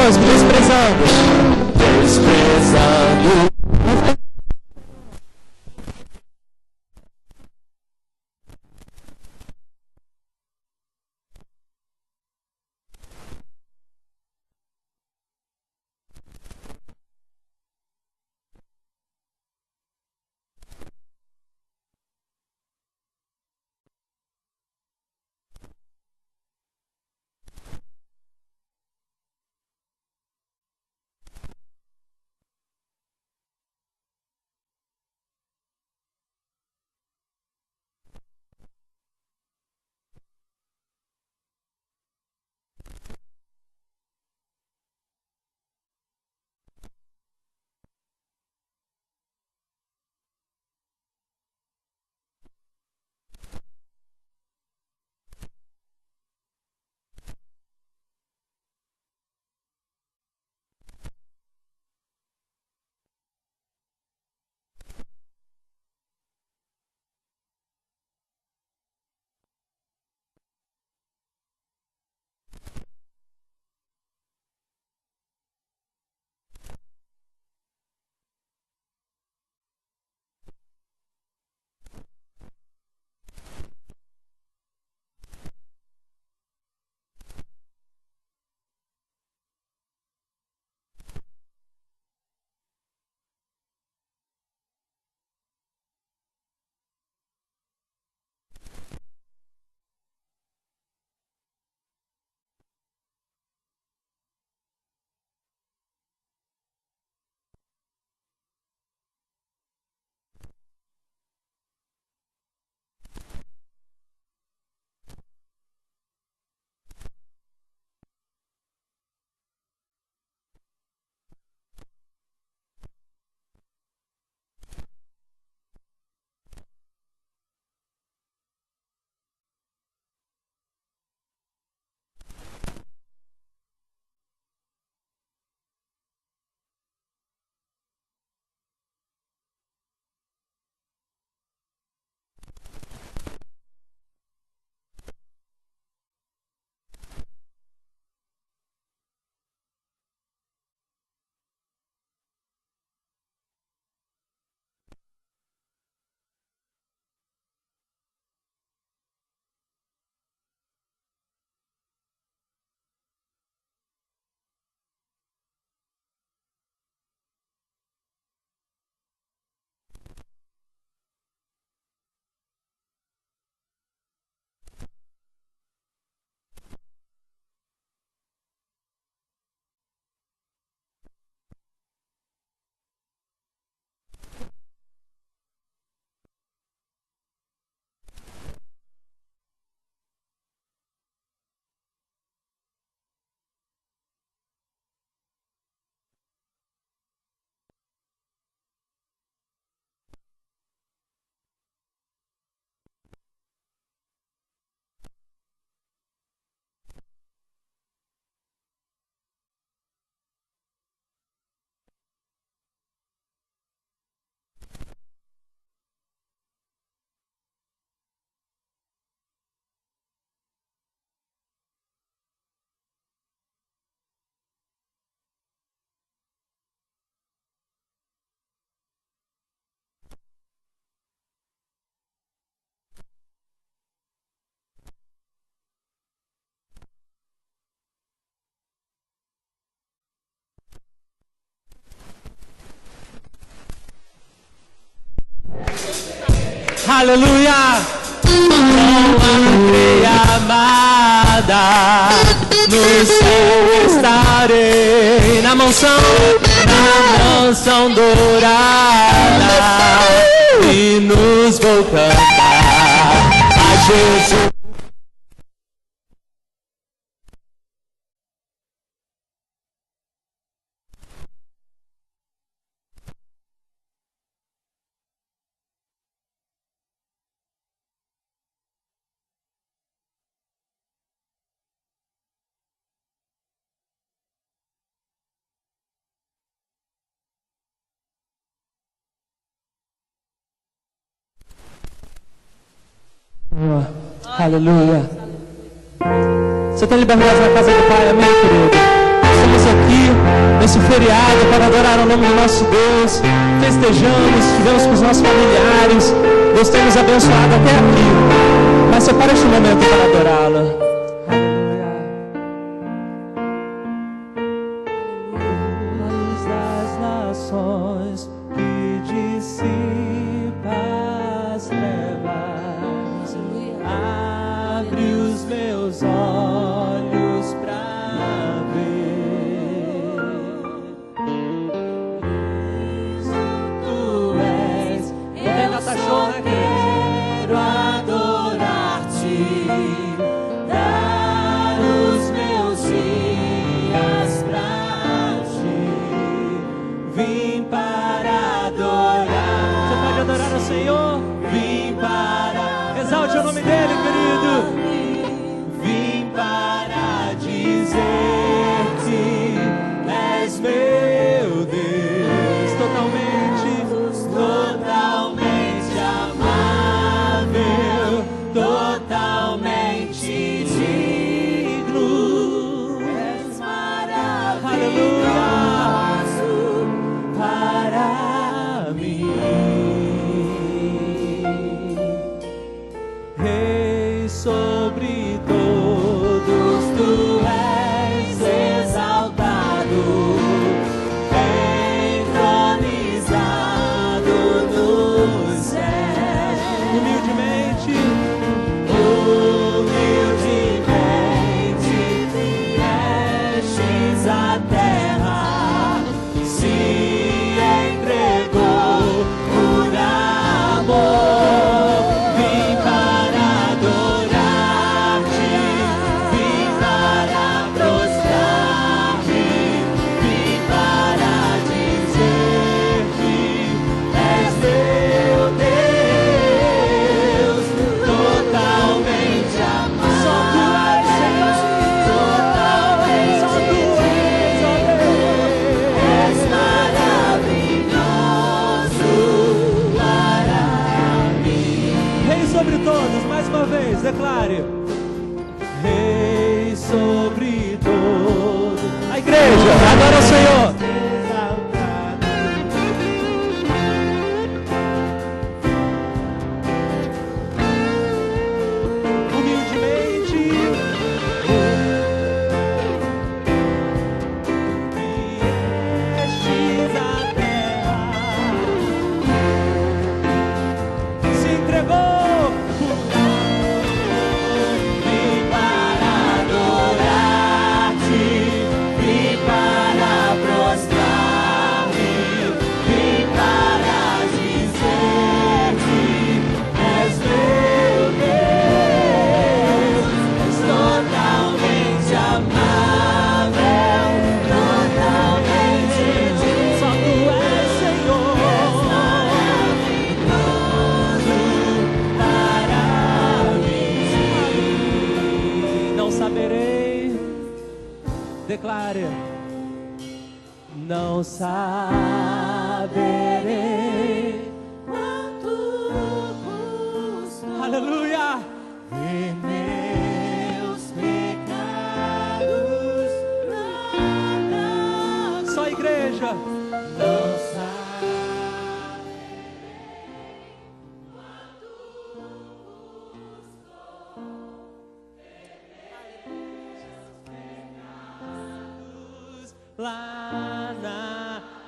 conosco, desprezando. Aleluia! Com a amada, no céu estarei, na mansão dourada, e nos vou cantar a Jesus. Aleluia. Você tem liberdade na casa do Pai, amém, querido? Estamos aqui esse feriado para adorar o nome do nosso Deus. Festejamos, estivemos com os nossos familiares. Deus tem nos abençoado até aqui. Mas separa este momento para adorá-lo. Declare: Rei sobre todo. A igreja adora o Senhor. Declare: não saberei quanto custou. Aleluia! Ver meus pecados. Nada. Só a igreja. Não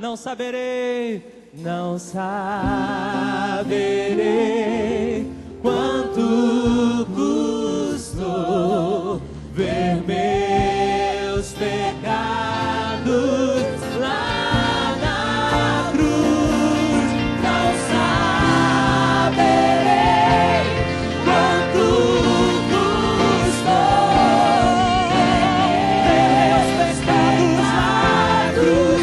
não saberei, não saberei quanto custou ver meus pecados lá na cruz. Não saberei quanto custou ver meus pecados lá na cruz.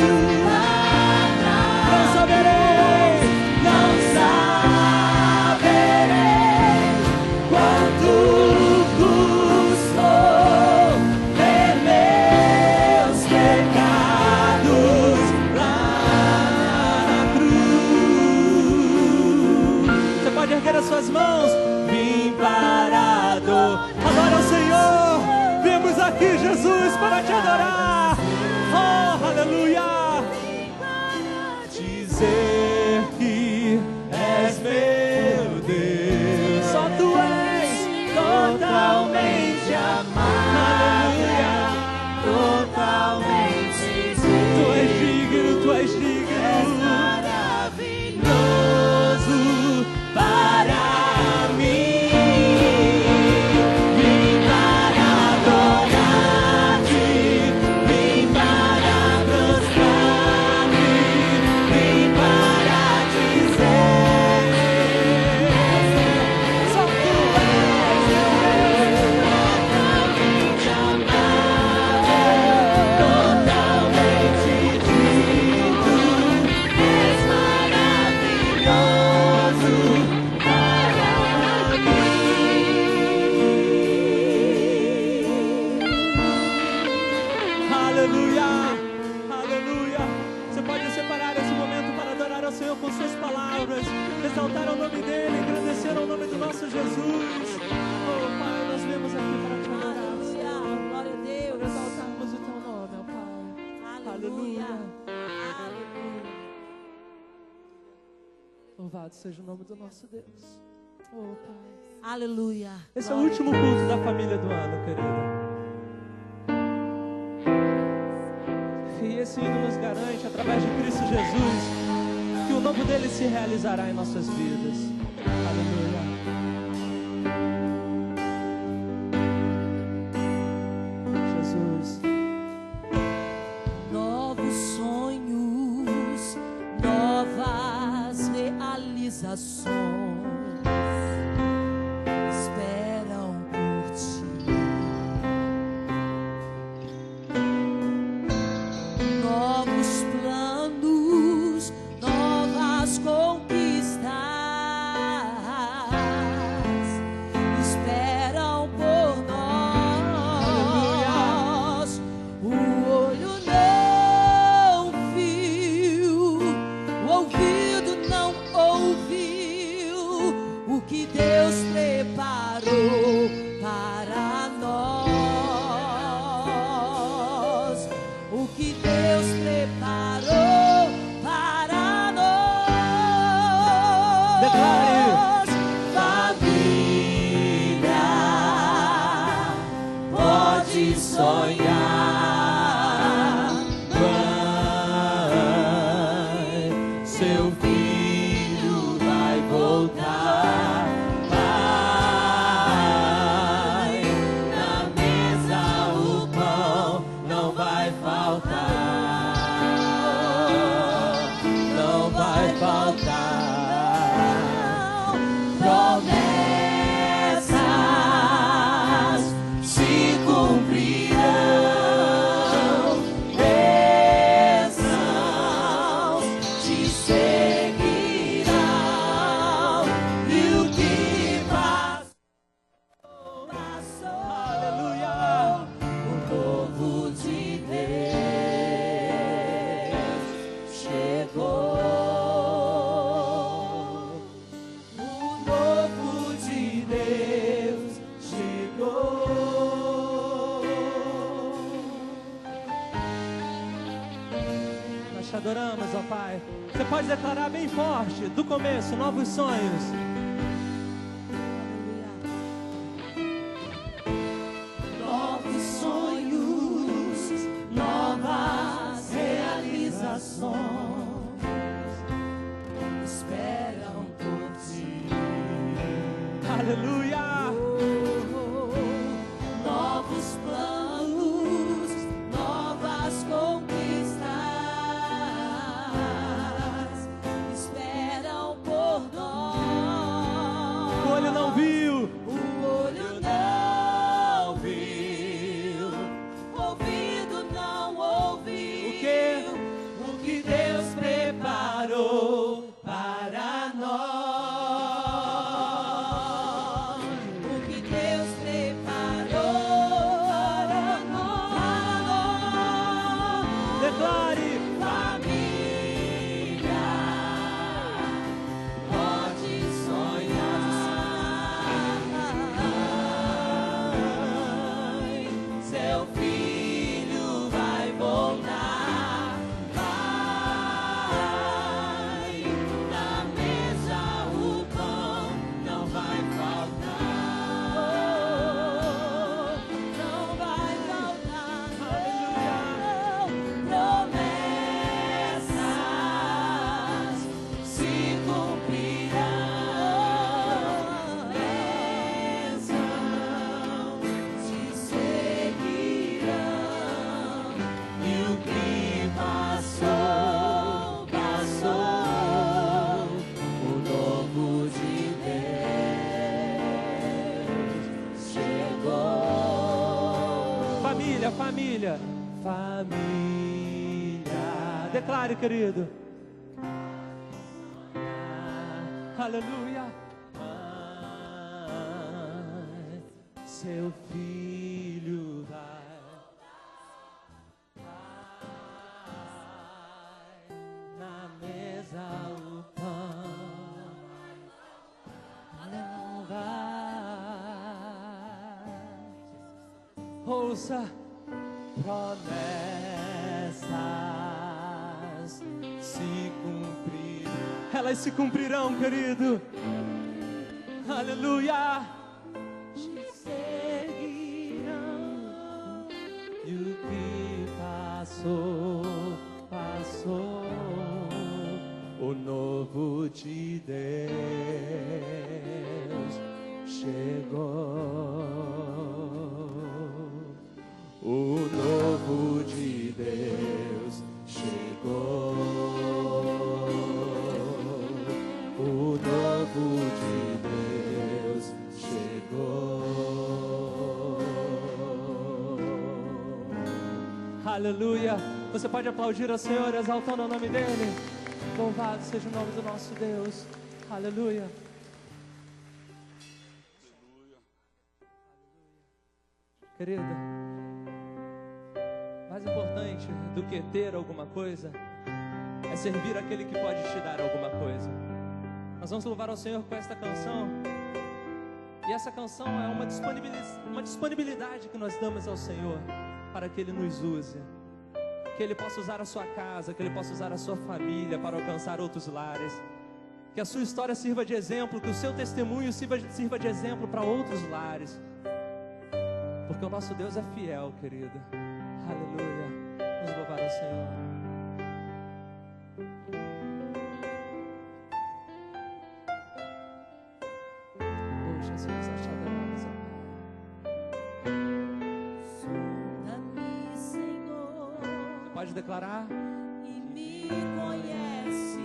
Quanto custou Aleluia, aleluia. Você pode separar esse momento para adorar ao Senhor com suas palavras, exaltar o nome dEle, engrandecer o nome do nosso Jesus. Oh Pai, nós viemos aqui para te adorar. Aleluia, glória a Deus. Para exaltarmos o teu nome, ó Pai. Aleluia. Louvado seja o nome do nosso Deus. Oh Pai. Aleluia. Esse é o último culto da família do ano, querida. E esse hino nos garante, através de Cristo Jesus, que o novo dele se realizará em nossas vidas. Aleluia. Jesus. Novos sonhos, novas realizações esperam por ti. Novos planos, novas conquistas esperam por nós. O olho não viu, o ouvido não ouviu o que Deus preparou para nós. O que Deus preparou para nós. Declare. Família, pode sonhar. Mãe, seu filho vai voltar. Pai, na mesa o pão não vai faltar. Não vai faltar. Promessas se cumprirão. Bênçãos te seguirão. E o que passou, passou. Aleluia. O povo de Deus chegou. O novo de Deus chegou. Nós te adoramos, ó Pai. Você pode declarar bem forte, do começo, novos sonhos. Novos sonhos, novas realizações esperam por ti. Aleluia. Novos planos, novas conquistas esperam por nós. O olho não viu. O olho não viu, o ouvido não ouviu. O quê? O que Deus preparou para nós. O que Deus preparou para nós. Declare. Família, pode sonhar. Mãe, seu filho vai voltar. Pai, na mesa o pão não vai faltar. Não vai faltar. Promessas se cumprirão. Bênçãos te seguirão. E o que passou, passou. O novo de Deus chegou. Família, família. Família. Declare, querido. Aleluia. Mãe, seu filho vai. Ouça, promessas se cumprir. Elas se cumprirão, querido. Aleluia. Te seguirão. E o que passou, passou. O novo de Deus chegou. O novo de Deus chegou. O novo de Deus chegou. Aleluia. Você pode aplaudir ao Senhor, exaltando o nome dEle. Louvado seja o nome do nosso Deus. Aleluia. Querida, mais importante do que ter alguma coisa é servir aquele que pode te dar alguma coisa. Nós vamos louvar ao Senhor com esta canção. E essa canção é uma disponibilidade que nós damos ao Senhor para que Ele nos use. Que Ele possa usar a sua casa, que Ele possa usar a sua família para alcançar outros lares. Que a sua história sirva de exemplo, que o seu testemunho sirva de exemplo para outros lares. Porque o nosso Deus é fiel, querido. Aleluia. Vamos louvar ao Senhor. Oh, Jesus, nós te adoramos, ó Sonda-me, Senhor, Pai. Pode declarar? e me conhece.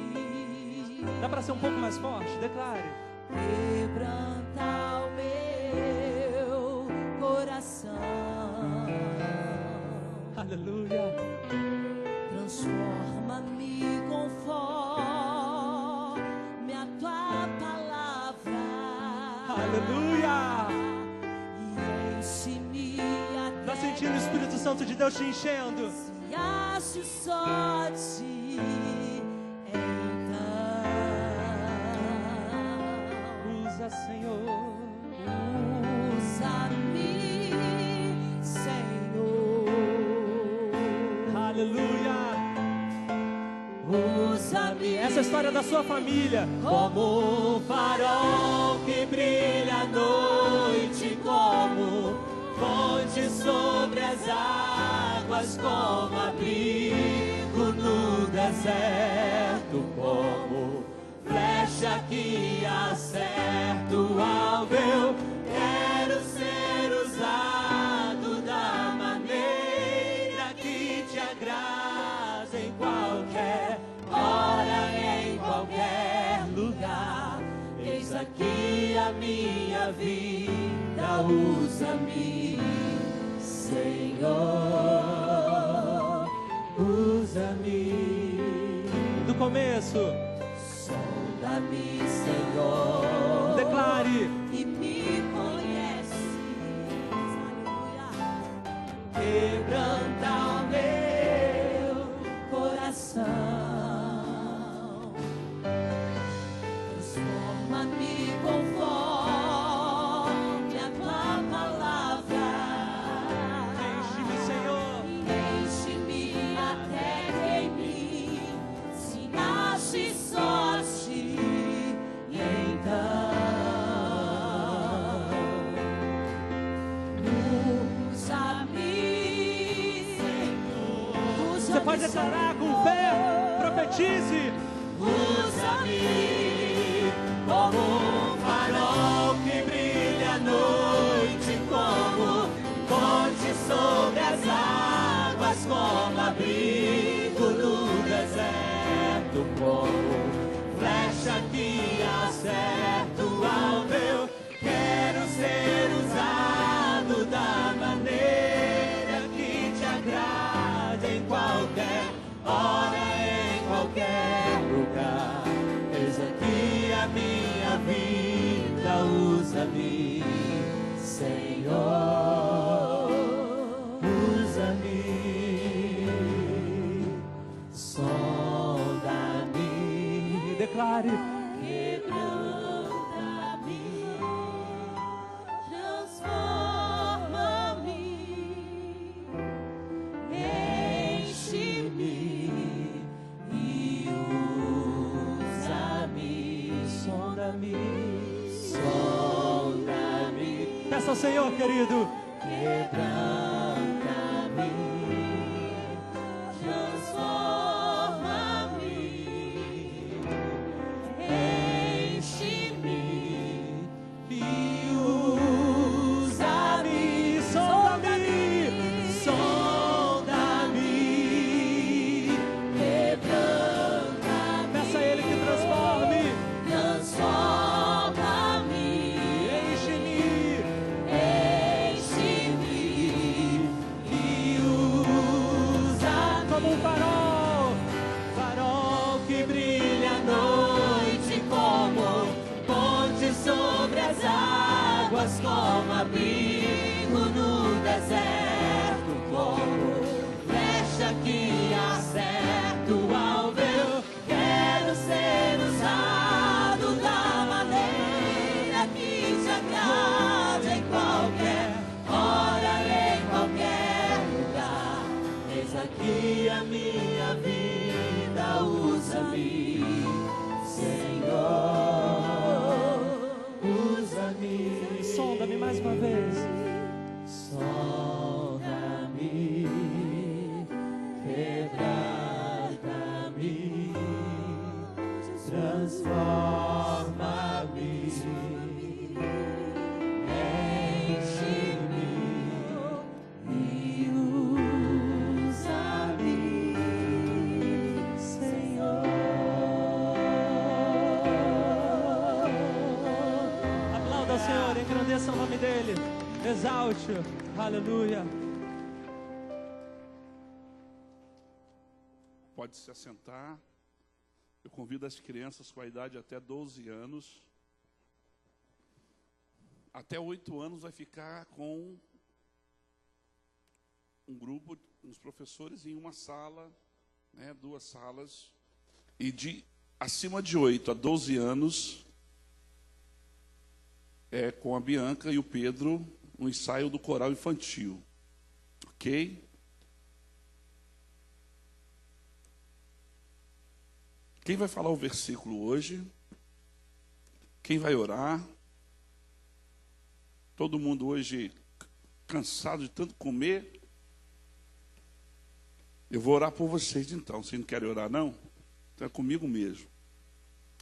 Dá para ser um pouco mais forte? Declare. Quebranta o meu coração. Aleluia. Transforma-me conforme a tua palavra. Aleluia. E enche-me Tá até sentindo o Espírito Santo de Deus te enchendo? se acho só ti. Então Usa, Senhor. usa-me, Senhor. Aleluia. Usa-me. Essa é a história da sua família. Como um farol que brilha à noite, como fonte sobre as águas, como abrigo no deserto, como flecha que acerta o alvo. Eu quero ser usado da maneira que te agrada, em qualquer hora, em qualquer lugar. Eis aqui a minha vida, usa-me, Senhor, usa-me. Do começo. Sonda-me, Senhor, Declare. e me conhece. Aleluia. Quebranta o meu coração. Transforma-me conforme a tua palavra. Enche-me, Senhor. Enche-me até que em mim se nasce só ti. E então usa-me, Senhor. Você pode declarar com fé. Profetize. Usa-me como um farol que brilha à noite, como ponte sobre as águas, como abrigo no deserto, como flecha que acerta o alvo. Eu quero ser usado da maneira que te agrade, em qualquer hora, em qualquer lugar. Eis aqui a minha vida, usa-me, Senhor, usa-me, sonda-me. E declare. Quebranta-me, transforma-me Peça ao Senhor, querido. Quebranta-me, transforma-me, enche-me e usa-me, sonda-me, quebranta-me. Peça a Ele que transforme. Transforma-me, Enche-me. enche-me e usa-me Como um farol. farol que brilha à noite, como ponte sobre as águas, como abrigo no deserto, como flecha que acerta o alvo. Eu quero ser usado da maneira que te agrada, em qualquer hora, em qualquer lugar. Eis aqui a minha vida, usa-me, Senhor, usa-me. Sonda-me mais uma vez. Sonda-me, quebranta-me, transforma-me, enche-me e usa-me, Senhor. Aplauda ao Senhor, engrandeça o nome dEle. Exalte-o. Aleluia. Pode se assentar. Eu convido as crianças com a idade até 12 anos. Até 8 anos vai ficar com um grupo, uns professores em uma sala, né, 2 salas. E de acima de 8 a 12 anos é com a Bianca e o Pedro, um ensaio do coral infantil. Ok? Quem vai falar o versículo hoje? Quem vai orar? Todo mundo hoje cansado de tanto comer? Eu vou orar por vocês então. Vocês não querem orar não? Então é comigo mesmo.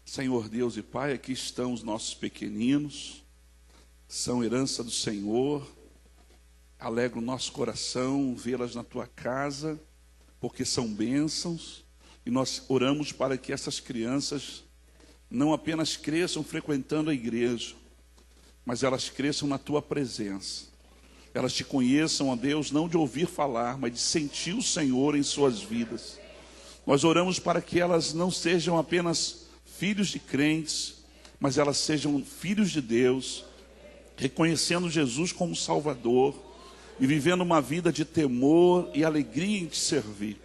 Senhor Deus e Pai, aqui estão os nossos pequeninos. São herança do Senhor. Alegra o nosso coração vê-las na Tua casa, porque são bênçãos. E nós oramos para que essas crianças não apenas cresçam frequentando a igreja, mas elas cresçam na Tua presença. Elas Te conheçam, ó Deus, não de ouvir falar, mas de sentir o Senhor em suas vidas. Nós oramos para que elas não sejam apenas filhos de crentes, mas elas sejam filhos de Deus, reconhecendo Jesus como Salvador e vivendo uma vida de temor e alegria em Te servir.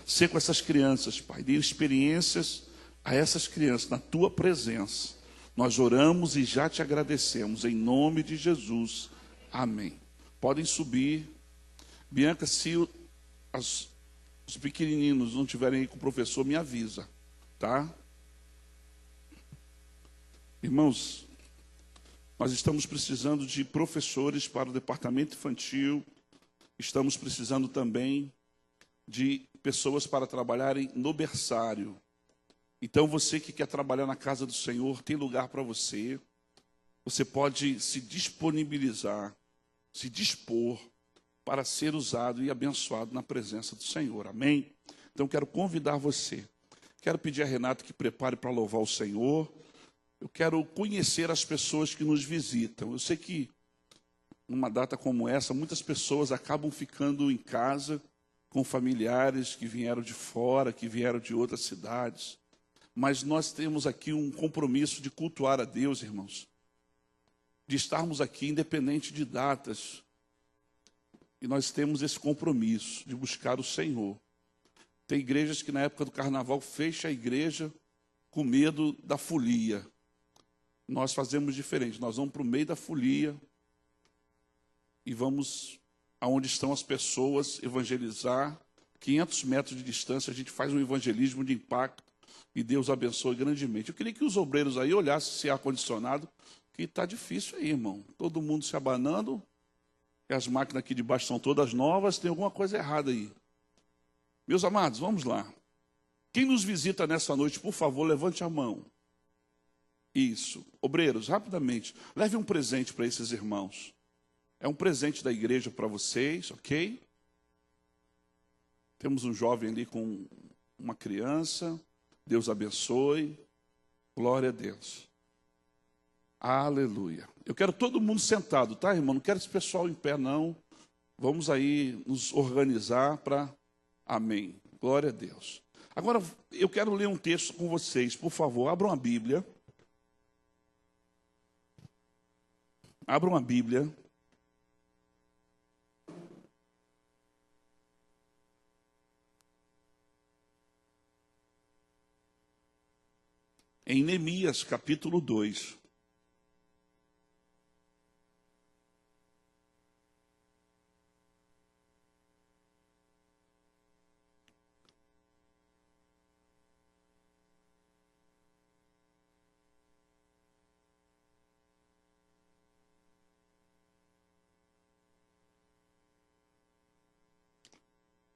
Ser com essas crianças, Pai, dê experiências a essas crianças na Tua presença. Nós oramos e já Te agradecemos, em nome de Jesus. Amém. Podem subir. Bianca, se os pequenininhos não estiverem aí com o professor, me avisa, tá? Irmãos, nós estamos precisando de professores para o departamento infantil. Estamos precisando também de pessoas para trabalharem no berçário. Então, você que quer trabalhar na casa do Senhor, tem lugar para você. Você pode se disponibilizar, se dispor para ser usado e abençoado na presença do Senhor. Amém? Então, quero convidar você. Quero pedir a Renato que prepare para louvar o Senhor. Eu quero conhecer as pessoas que nos visitam. Eu sei que, numa data como essa, muitas pessoas acabam ficando em casa com familiares que vieram de fora, que vieram de outras cidades. Mas nós temos aqui um compromisso de cultuar a Deus, irmãos. De estarmos aqui independente de datas. E nós temos esse compromisso de buscar o Senhor. Tem igrejas que na época do carnaval fecha a igreja com medo da folia. Nós fazemos diferente. Nós vamos para o meio da folia e vamos aonde estão as pessoas evangelizar. 500 metros de distância, a gente faz um evangelismo de impacto e Deus abençoe grandemente. Eu queria que os obreiros aí olhassem se há ar-condicionado, que está difícil aí, irmão. Todo mundo se abanando, e as máquinas aqui de baixo são todas novas, tem alguma coisa errada aí. Meus amados, vamos lá. Quem nos visita nessa noite, por favor, levante a mão. Isso. Obreiros, rapidamente, leve um presente para esses irmãos. É um presente da igreja para vocês, ok? Temos um jovem ali com uma criança. Deus abençoe. Glória a Deus. Aleluia. Eu quero todo mundo sentado, tá, irmão? Não quero esse pessoal em pé, não. Vamos aí nos organizar para... Amém. Glória a Deus. Agora, eu quero ler um texto com vocês. Por favor, abram a Bíblia. Abram a Bíblia. Em Neemias, capítulo 2.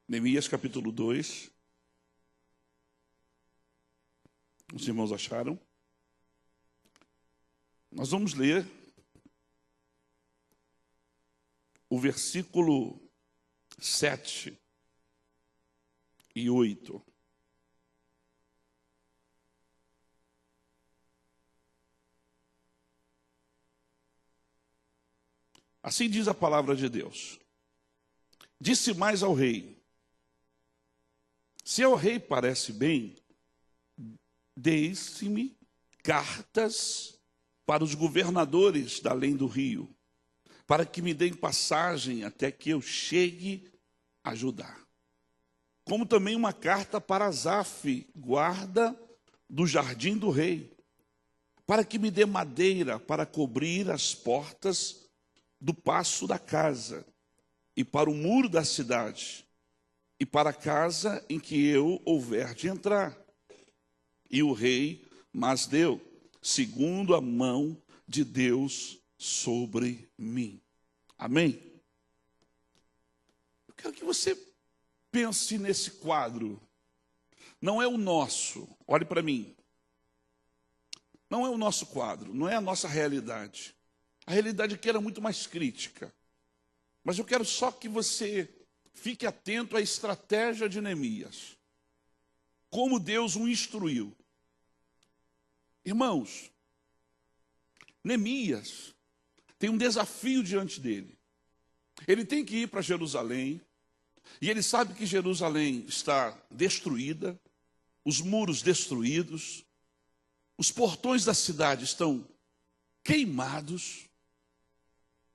Neemias capítulo 2. Os irmãos acharam? Nós vamos ler o versículo 7 e 8. Assim diz a palavra de Deus. Disse mais ao rei: se ao rei parece bem, deixe-me cartas para os governadores da além do rio, para que me deem passagem até que eu chegue a Judá. Como também uma carta para Asaf, guarda do jardim do rei, para que me dê madeira para cobrir as portas do paço da casa, e para o muro da cidade, e para a casa em que eu houver de entrar. E o rei mas deu, segundo a mão de Deus sobre mim. Amém? Eu quero que você pense nesse quadro. Não é o nosso, olhe para mim. Não é o nosso quadro, não é a nossa realidade. A realidade aqui era muito mais crítica. Mas eu quero só que você fique atento à estratégia de Neemias. Como Deus o instruiu. Irmãos, Neemias tem um desafio diante dele. Ele tem que ir para Jerusalém, e ele sabe que Jerusalém está destruída, os muros destruídos, os portões da cidade estão queimados,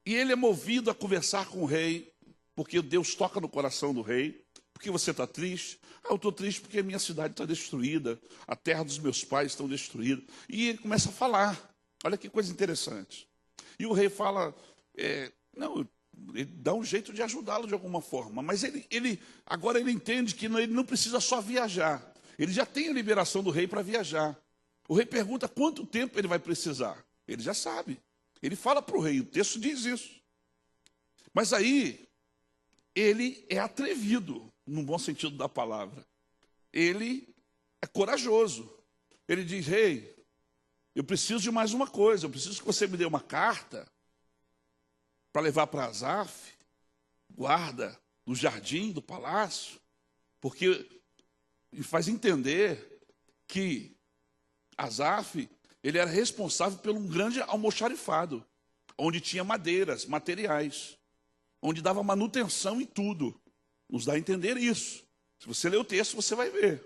e ele é movido a conversar com o rei, porque Deus toca no coração do rei. Por que você está triste? Eu estou triste porque a minha cidade está destruída, a terra dos meus pais está destruída. E ele começa a falar. Olha que coisa interessante. E o rei fala, não, ele dá um jeito de ajudá-lo de alguma forma. Mas agora ele entende que ele não precisa só viajar. Ele já tem a liberação do rei para viajar. O rei pergunta quanto tempo ele vai precisar. Ele já sabe. Ele fala para o rei, o texto diz isso. Mas aí, ele é atrevido, no bom sentido da palavra. Ele é corajoso. Ele diz, rei, eu preciso de mais uma coisa. Eu preciso que você me dê uma carta para levar para Asaf, guarda do jardim, do palácio. Porque ele faz entender que Asaf, ele era responsável por um grande almoxarifado, onde tinha madeiras, materiais, onde dava manutenção em tudo. Nos dá a entender isso. Se você ler o texto, você vai ver.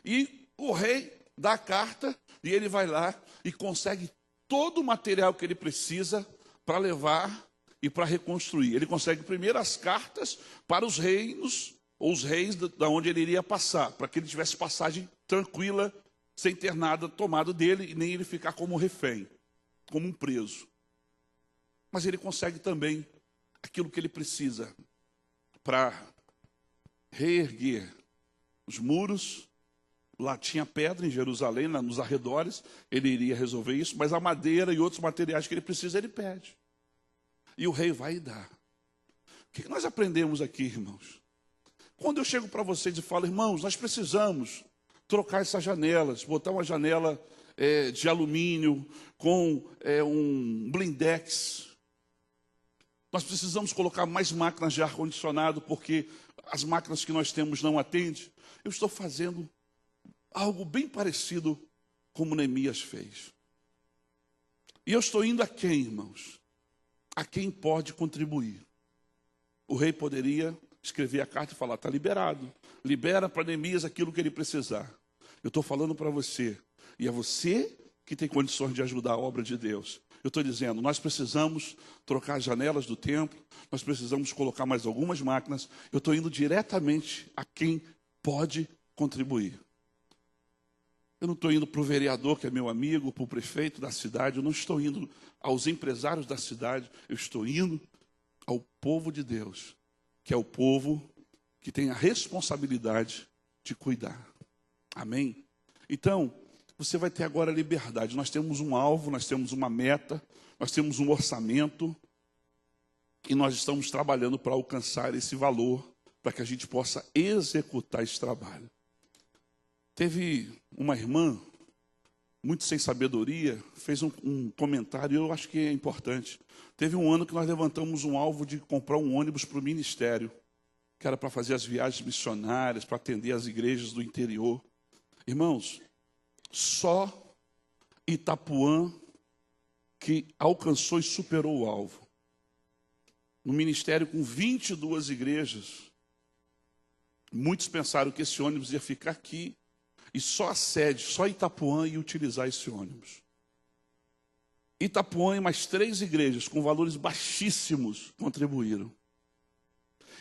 E o rei dá a carta, e ele vai lá e consegue todo o material que ele precisa para levar e para reconstruir. Ele consegue primeiro as cartas para os reinos, ou os reis da onde ele iria passar, para que ele tivesse passagem tranquila, sem ter nada tomado dele, e nem ele ficar como refém, como um preso. Mas ele consegue também aquilo que ele precisa para reerguer os muros, lá tinha pedra em Jerusalém, nos arredores, ele iria resolver isso, mas a madeira e outros materiais que ele precisa, ele pede. E o rei vai e dá. O que nós aprendemos aqui, irmãos? Quando eu chego para vocês e falo, irmãos, nós precisamos trocar essas janelas, botar uma janela de alumínio com um blindex. Nós precisamos colocar mais máquinas de ar-condicionado, porque as máquinas que nós temos não atendem. Eu estou fazendo algo bem parecido como Neemias fez. E eu estou indo a quem, irmãos? A quem pode contribuir. O rei poderia escrever a carta e falar, está liberado. Libera para Neemias aquilo que ele precisar. Eu estou falando para você, e é você que tem condições de ajudar a obra de Deus. Eu estou dizendo, nós precisamos trocar as janelas do templo, nós precisamos colocar mais algumas máquinas. Eu estou indo diretamente a quem pode contribuir. Eu não estou indo para o vereador, que é meu amigo, para o prefeito da cidade, eu não estou indo aos empresários da cidade, eu estou indo ao povo de Deus, que é o povo que tem a responsabilidade de cuidar. Amém? Então, você vai ter agora liberdade. Nós temos um alvo, nós temos uma meta, nós temos um orçamento, e nós estamos trabalhando para alcançar esse valor, para que a gente possa executar esse trabalho. Teve uma irmã, muito sem sabedoria, fez um comentário, e eu acho que é importante. Teve um ano que nós levantamos um alvo de comprar um ônibus para o ministério, que era para fazer as viagens missionárias, para atender as igrejas do interior. Irmãos, só Itapuã que alcançou e superou o alvo. No ministério com 22 igrejas, muitos pensaram que esse ônibus ia ficar aqui, e só a sede, só Itapuã ia utilizar esse ônibus. Itapuã e mais 3 igrejas com valores baixíssimos contribuíram.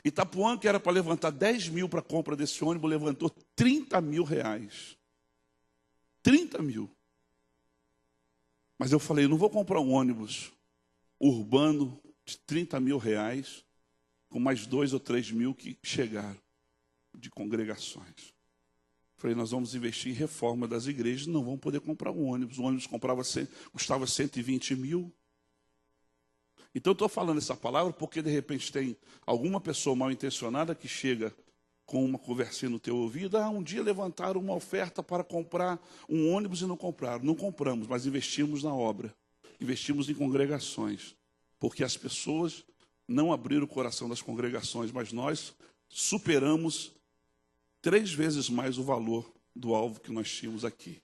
Itapuã, que era para levantar 10 mil para a compra desse ônibus, levantou 30 mil reais. 30 mil. Mas eu falei, não vou comprar um ônibus urbano de 30 mil reais, com mais 2 ou 3 mil que chegaram de congregações. Falei, nós vamos investir em reforma das igrejas, não vamos poder comprar um ônibus. O ônibus custava 120 mil. Então, eu estou falando essa palavra porque, de repente, tem alguma pessoa mal intencionada que chega com uma conversinha no teu ouvido. Um dia levantaram uma oferta para comprar um ônibus e não compraram. Não compramos, mas investimos na obra. Investimos em congregações. Porque as pessoas não abriram o coração das congregações, mas nós superamos 3 vezes mais o valor do alvo que nós tínhamos aqui.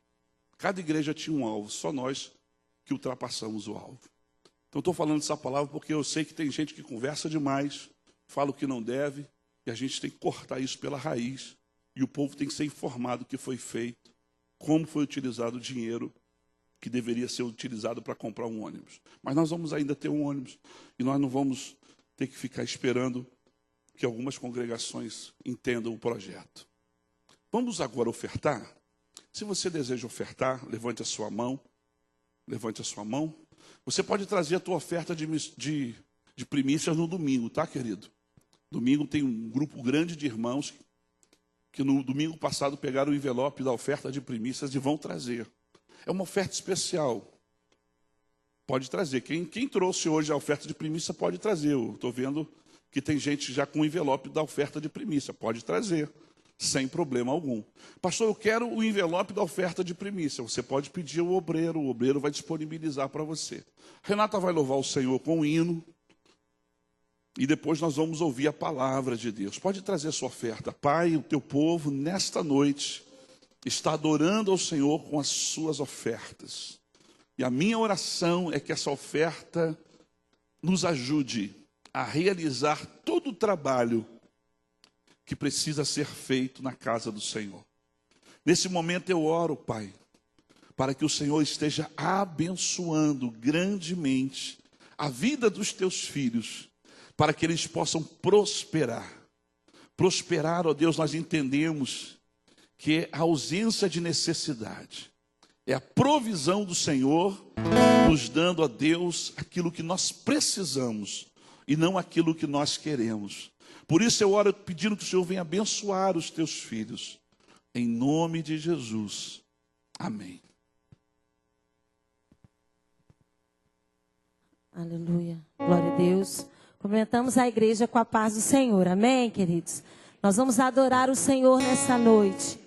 Cada igreja tinha um alvo, só nós que ultrapassamos o alvo. Então, estou falando essa palavra porque eu sei que tem gente que conversa demais, fala o que não deve, e a gente tem que cortar isso pela raiz. E o povo tem que ser informado do que foi feito, como foi utilizado o dinheiro que deveria ser utilizado para comprar um ônibus. Mas nós vamos ainda ter um ônibus, e nós não vamos ter que ficar esperando que algumas congregações entendam o projeto. Vamos agora ofertar? Se você deseja ofertar, levante a sua mão. Levante a sua mão. Você pode trazer a tua oferta de primícias no domingo, tá, querido? Domingo tem um grupo grande de irmãos que no domingo passado pegaram o envelope da oferta de primícias e vão trazer. É uma oferta especial. Pode trazer. Quem trouxe hoje a oferta de primícia pode trazer. Eu estou vendo que tem gente já com o envelope da oferta de primícia. Pode trazer, sem problema algum. Pastor, eu quero o envelope da oferta de primícia. Você pode pedir ao obreiro, o obreiro vai disponibilizar para você. Renata vai louvar o Senhor com um hino. E depois nós vamos ouvir a palavra de Deus. Pode trazer sua oferta. Pai, o teu povo, nesta noite, está adorando ao Senhor com as suas ofertas. E a minha oração é que essa oferta nos ajude a realizar todo o trabalho que precisa ser feito na casa do Senhor. Nesse momento eu oro, Pai, para que o Senhor esteja abençoando grandemente a vida dos teus filhos, para que eles possam prosperar. Prosperar, ó Deus, nós entendemos que é a ausência de necessidade. É a provisão do Senhor nos dando a Deus aquilo que nós precisamos e não aquilo que nós queremos. Por isso eu oro pedindo que o Senhor venha abençoar os teus filhos. Em nome de Jesus. Amém. Aleluia. Glória a Deus. Cumprimentamos a igreja com a paz do Senhor. Amém, queridos? Nós vamos adorar o Senhor nessa noite.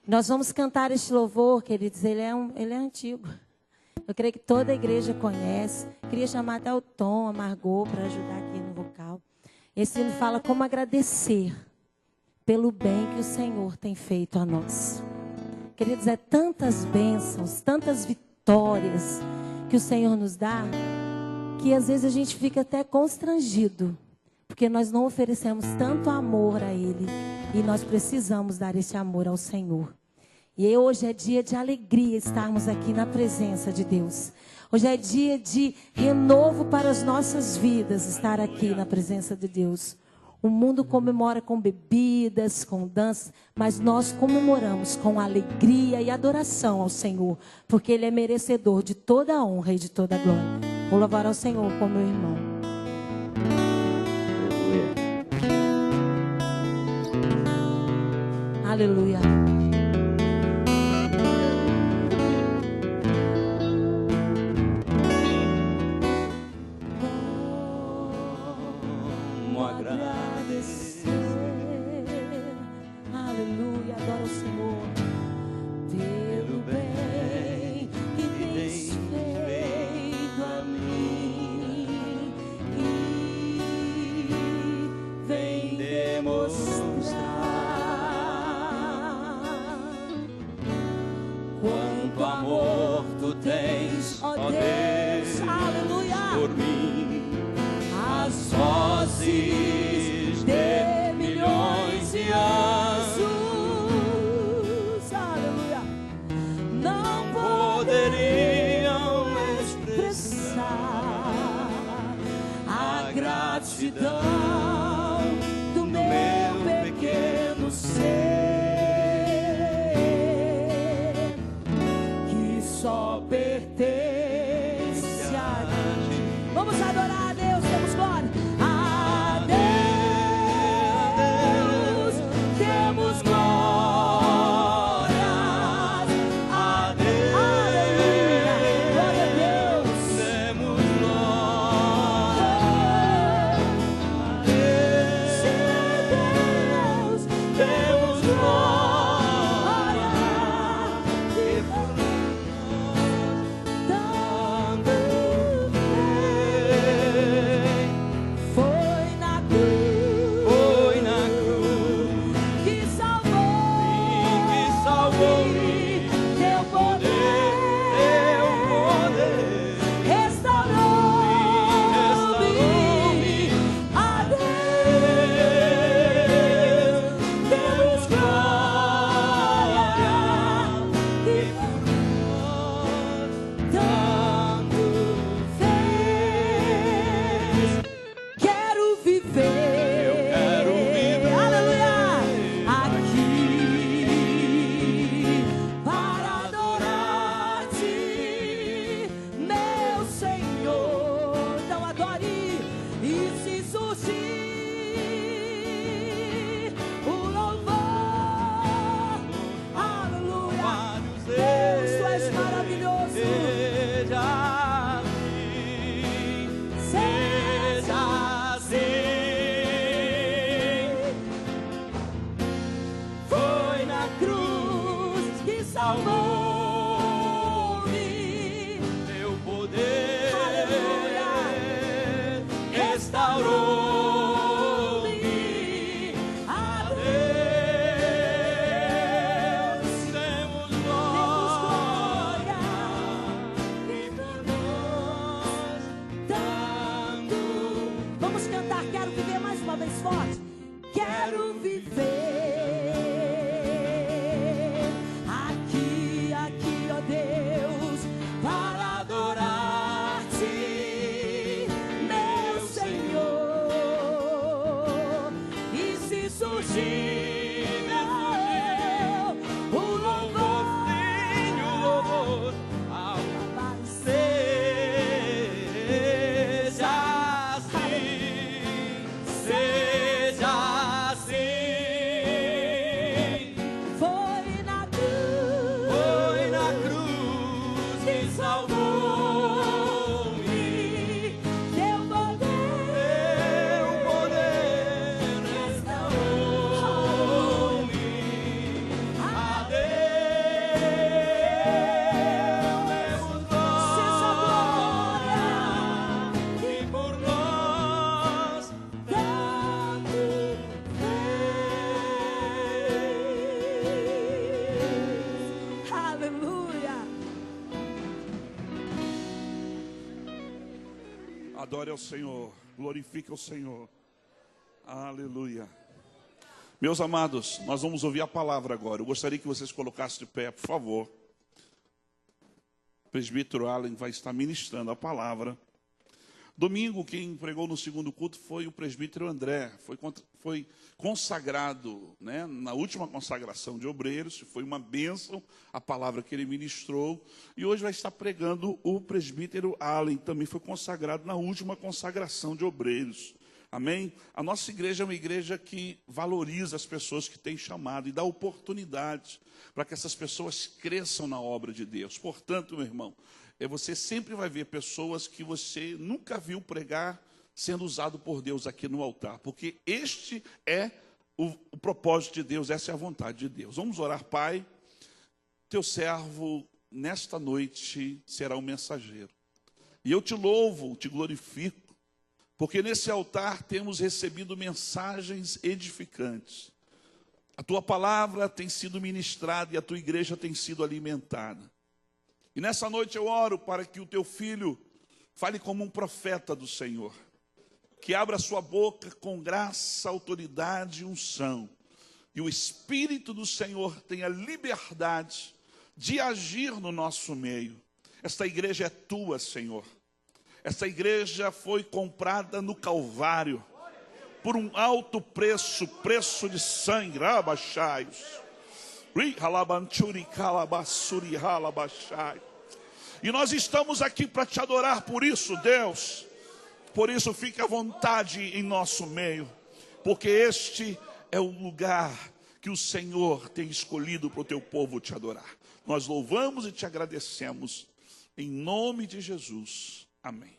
Nós vamos cantar este louvor, queridos. Ele é antigo. Eu creio que toda a igreja conhece. Queria chamar até o Tom, a Margot, para ajudar aqui no vocal. Esse hino fala como agradecer pelo bem que o Senhor tem feito a nós. Queridos, é tantas bênçãos, tantas vitórias que o Senhor nos dá, que às vezes a gente fica até constrangido, porque nós não oferecemos tanto amor a Ele, e nós precisamos dar esse amor ao Senhor. E hoje é dia de alegria estarmos aqui na presença de Deus. Hoje é dia de renovo para as nossas vidas, estar aqui na presença de Deus. O mundo comemora com bebidas, com danças, mas nós comemoramos com alegria e adoração ao Senhor, porque Ele é merecedor de toda a honra e de toda a glória. Vou louvar ao Senhor com meu irmão. Aleluia. Aleluia, adora o Senhor pelo bem que tens feito a mim e vem demonstrar Quanto amor tu tens, ó Deus, aleluia, por mim. As vozes de milhões de anjos, aleluia, não poderiam expressar a gratidão do meu pequeno ser, que só pertence a ti. vamos adorar a Deus, temos glória. A Deus temos glórias. A Deus, Aleluia, glória a Deus. temos glória. Sim, Deus, Temos glória. e por tanto bem. foi na cruz Foi na cruz que que salvou-me. teu poder restaurou-me. A Deus temos glória que por nós tanto fez. Quero viver, Eu quero viver aleluia, aqui para adorar-te, meu Senhor. Então adore, e se surgir o louvor, aleluia, Deus, tu és maravilhoso. Seja assim, seja assim. Foi na cruz que salvou-me. Teu poder Aleluia. restaurou-me. A Deus, temos glória. e por nós tanto. Vamos cantar, quero viver mais uma vez forte. Quero viver aqui Adore ao Senhor, glorifique ao Senhor. Aleluia. Meus amados, nós vamos ouvir a palavra agora. Eu gostaria que vocês colocassem de pé, por favor. O presbítero Allen vai estar ministrando a palavra. Domingo, quem pregou no segundo culto foi o presbítero André. Foi consagrado, né, na última consagração de obreiros. Foi uma bênção a palavra que ele ministrou. E hoje vai estar pregando o presbítero Allen. Também foi consagrado na última consagração de obreiros. Amém? A nossa igreja é uma igreja que valoriza as pessoas que têm chamado e dá oportunidade para que essas pessoas cresçam na obra de Deus. Portanto, meu irmão, você sempre vai ver pessoas que você nunca viu pregar sendo usado por Deus aqui no altar, porque este é o propósito de Deus, essa é a vontade de Deus. Vamos orar. Pai, teu servo nesta noite será um mensageiro, e eu te louvo, te glorifico, porque nesse altar temos recebido mensagens edificantes. A tua palavra tem sido ministrada e a tua igreja tem sido alimentada. E nessa noite eu oro para que o teu filho fale como um profeta do Senhor, que abra sua boca com graça, autoridade e unção, e o Espírito do Senhor tenha liberdade de agir no nosso meio. Esta igreja é tua, Senhor. Esta igreja foi comprada no Calvário por um alto preço, preço de sangue. E nós estamos aqui para te adorar por isso, Deus. Por isso, fique à vontade em nosso meio, porque este é o lugar que o Senhor tem escolhido para o teu povo te adorar. Nós louvamos e te agradecemos, em nome de Jesus. Amém.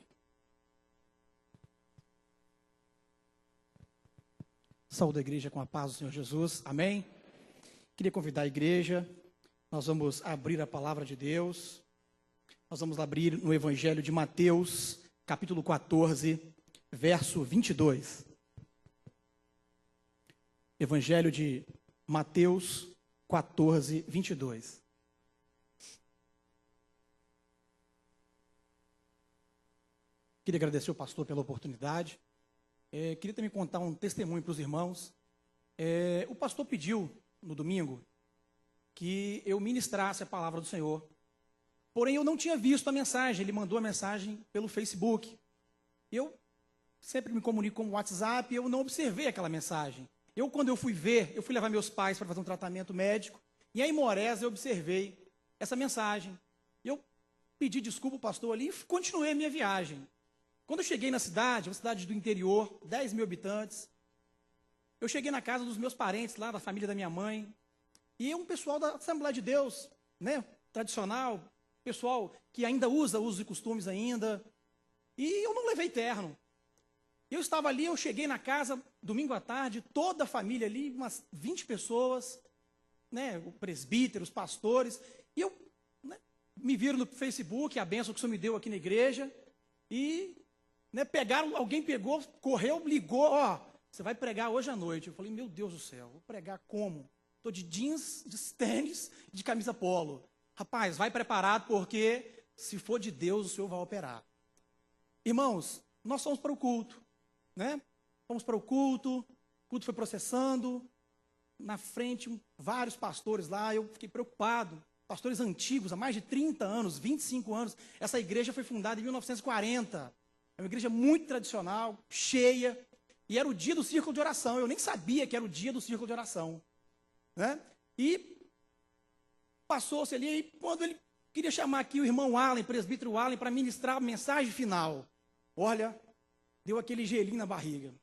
Saúde a igreja com a paz do Senhor Jesus. Amém. Queria convidar a igreja. Nós vamos abrir a palavra de Deus. Nós vamos abrir no Evangelho de Mateus, capítulo 14, verso 22. Evangelho de Mateus 14, 22. Queria agradecer ao pastor pela oportunidade. Queria também contar um testemunho para os irmãos. O pastor pediu, no domingo, que eu ministrasse a palavra do Senhor. Porém, eu não tinha visto a mensagem. Ele mandou a mensagem pelo Facebook. Eu sempre me comunico com o WhatsApp e eu não observei aquela mensagem. Quando eu fui levar meus pais para fazer um tratamento médico. E aí, em Morés, eu observei essa mensagem. Eu pedi desculpa ao pastor ali e continuei a minha viagem. Quando eu cheguei na cidade, uma cidade do interior, 10 mil habitantes, eu cheguei na casa dos meus parentes lá, da família da minha mãe, e um pessoal da Assembleia de Deus, né, tradicional, pessoal que ainda usa usos e costumes ainda, e eu não levei terno. Eu estava ali, eu cheguei na casa, domingo à tarde, toda a família ali, umas 20 pessoas, né, o presbítero, os pastores, e eu, né, me viram no Facebook, a bênção que o Senhor me deu aqui na igreja, e né, alguém pegou, correu, ligou, você vai pregar hoje à noite. Eu falei, meu Deus do céu, vou pregar como? Estou de jeans, de tênis, de camisa polo. Rapaz, vai preparado, porque se for de Deus, o Senhor vai operar. Irmãos, nós fomos para o culto, né? Fomos para o culto foi processando, na frente, vários pastores lá, eu fiquei preocupado. Pastores antigos, há mais de 30 anos, 25 anos. Essa igreja foi fundada em 1940. É uma igreja muito tradicional, cheia, e era o dia do círculo de oração. Eu nem sabia que era o dia do círculo de oração, né? E passou-se ali, e quando ele queria chamar aqui o irmão Allen, presbítero Allen, para ministrar a mensagem final, olha, deu aquele gelinho na barriga.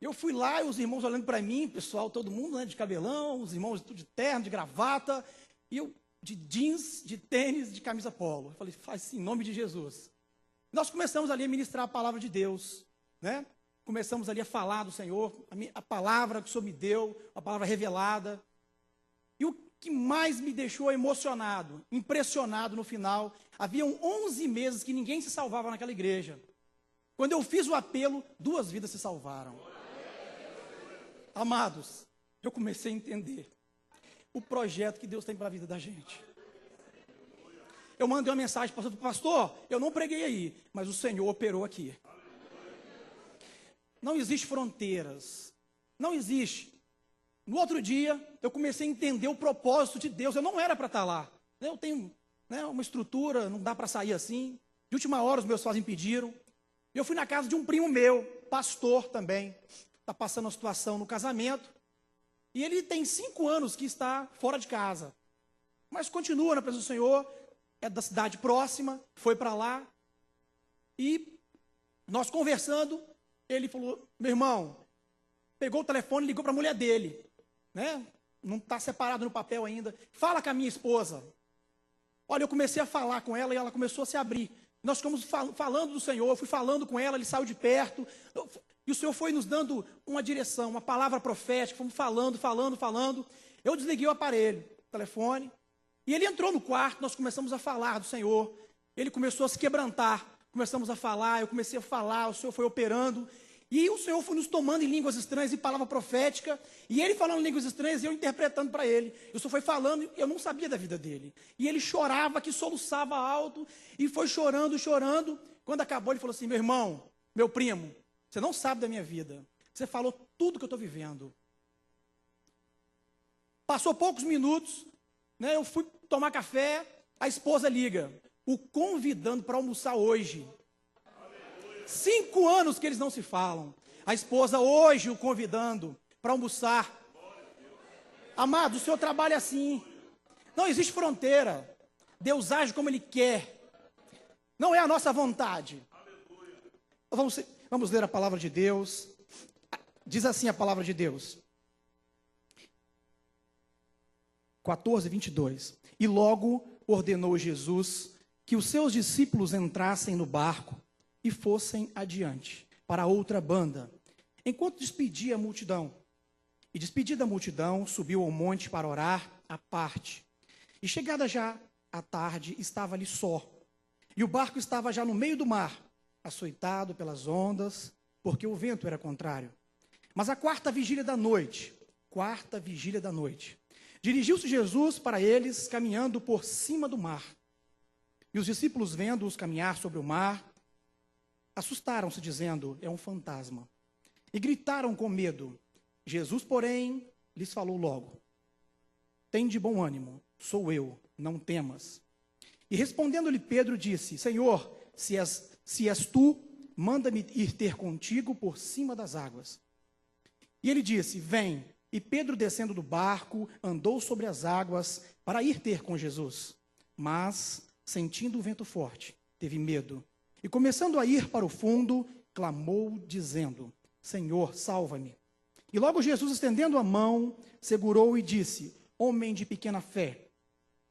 Eu fui lá, e os irmãos olhando para mim, pessoal, todo mundo, né, de cabelão, os irmãos tudo de terno, de gravata, e eu de jeans, de tênis, de camisa polo. Eu falei, faz em nome de Jesus. Nós começamos ali a ministrar a palavra de Deus, né? Começamos ali a falar do Senhor, a palavra que o Senhor me deu, a palavra revelada. E o que mais me deixou emocionado, impressionado no final, haviam 11 meses que ninguém se salvava naquela igreja. Quando eu fiz o apelo, 2 vidas se salvaram. Amados, eu comecei a entender o projeto que Deus tem para a vida da gente. Eu mandei uma mensagem para o pastor, eu não preguei aí, mas o Senhor operou aqui. não existe fronteiras. Não existe. No outro dia, eu comecei a entender o propósito de Deus. Eu não era para estar lá. Eu tenho, uma estrutura, não dá para sair assim. De última hora, os meus pais me pediram. Eu fui na casa de um primo meu, pastor também. Está passando uma situação no casamento. E ele tem 5 anos que está fora de casa. Mas continua na presença do Senhor. É da cidade próxima, foi para lá. E nós conversando, ele falou, meu irmão, pegou o telefone e ligou para a mulher dele. Não está separado no papel ainda. Fala com a minha esposa. Olha, eu comecei a falar com ela e ela começou a se abrir. Nós ficamos falando do Senhor, eu fui falando com ela, ele saiu de perto. E o Senhor foi nos dando uma direção, uma palavra profética, fomos falando. Eu desliguei o aparelho, o telefone, e ele entrou no quarto, nós começamos a falar do Senhor. Ele começou a se quebrantar, começamos a falar, eu comecei a falar, o Senhor foi operando. E o Senhor foi nos tomando em línguas estranhas e palavra profética, e ele falando em línguas estranhas e eu interpretando para ele. O Senhor foi falando, eu não sabia da vida dele. E ele chorava, que soluçava alto, e foi chorando. Quando acabou, ele falou assim, meu irmão, meu primo, você não sabe da minha vida. Você falou tudo que eu estou vivendo. Passou poucos minutos, eu fui tomar café, a esposa liga, o convidando para almoçar hoje. 5 anos que eles não se falam. A esposa hoje o convidando para almoçar. Amado, o Senhor trabalha assim. Não existe fronteira. Deus age como Ele quer. Não é a nossa vontade. Vamos ler a palavra de Deus. Diz assim a palavra de Deus. 14:22. E logo ordenou Jesus que os seus discípulos entrassem no barco e fossem adiante, para outra banda, enquanto despedia a multidão. E despedida a multidão, subiu ao monte para orar à parte. E chegada já a tarde, estava ali só. E o barco estava já no meio do mar, açoitado pelas ondas, porque o vento era contrário. Mas a quarta vigília da noite, dirigiu-se Jesus para eles, caminhando por cima do mar. E os discípulos, vendo-os caminhar sobre o mar, assustaram-se, dizendo, é um fantasma. E gritaram com medo. Jesus, porém, lhes falou logo, tende bom ânimo, sou eu, não temas. E respondendo-lhe Pedro, disse, Senhor, se és tu, manda-me ir ter contigo por cima das águas. E ele disse, vem. E Pedro, descendo do barco, andou sobre as águas para ir ter com Jesus. Mas, sentindo o vento forte, teve medo. E começando a ir para o fundo, clamou, dizendo, Senhor, salva-me. E logo Jesus, estendendo a mão, segurou e disse, homem de pequena fé,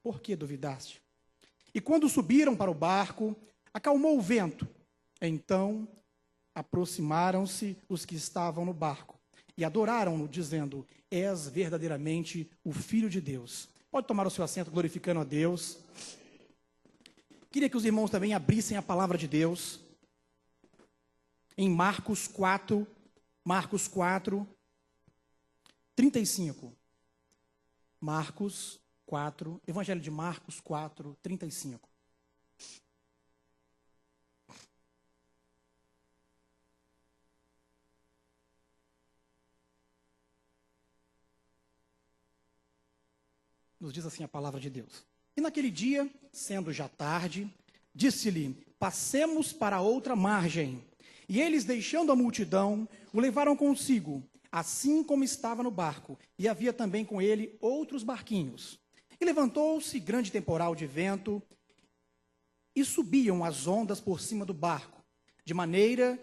por que duvidaste? E quando subiram para o barco, acalmou o vento. Então, aproximaram-se os que estavam no barco e adoraram-no, dizendo, és verdadeiramente o Filho de Deus. Pode tomar o seu assento, glorificando a Deus. Queria que os irmãos também abrissem a palavra de Deus em Marcos 4, 35. Marcos 4, Evangelho de Marcos 4, 35. Nos diz assim a palavra de Deus. E naquele dia, sendo já tarde, disse-lhe, passemos para outra margem. E eles, deixando a multidão, o levaram consigo, assim como estava no barco. E havia também com ele outros barquinhos. E levantou-se grande temporal de vento, e subiam as ondas por cima do barco, de maneira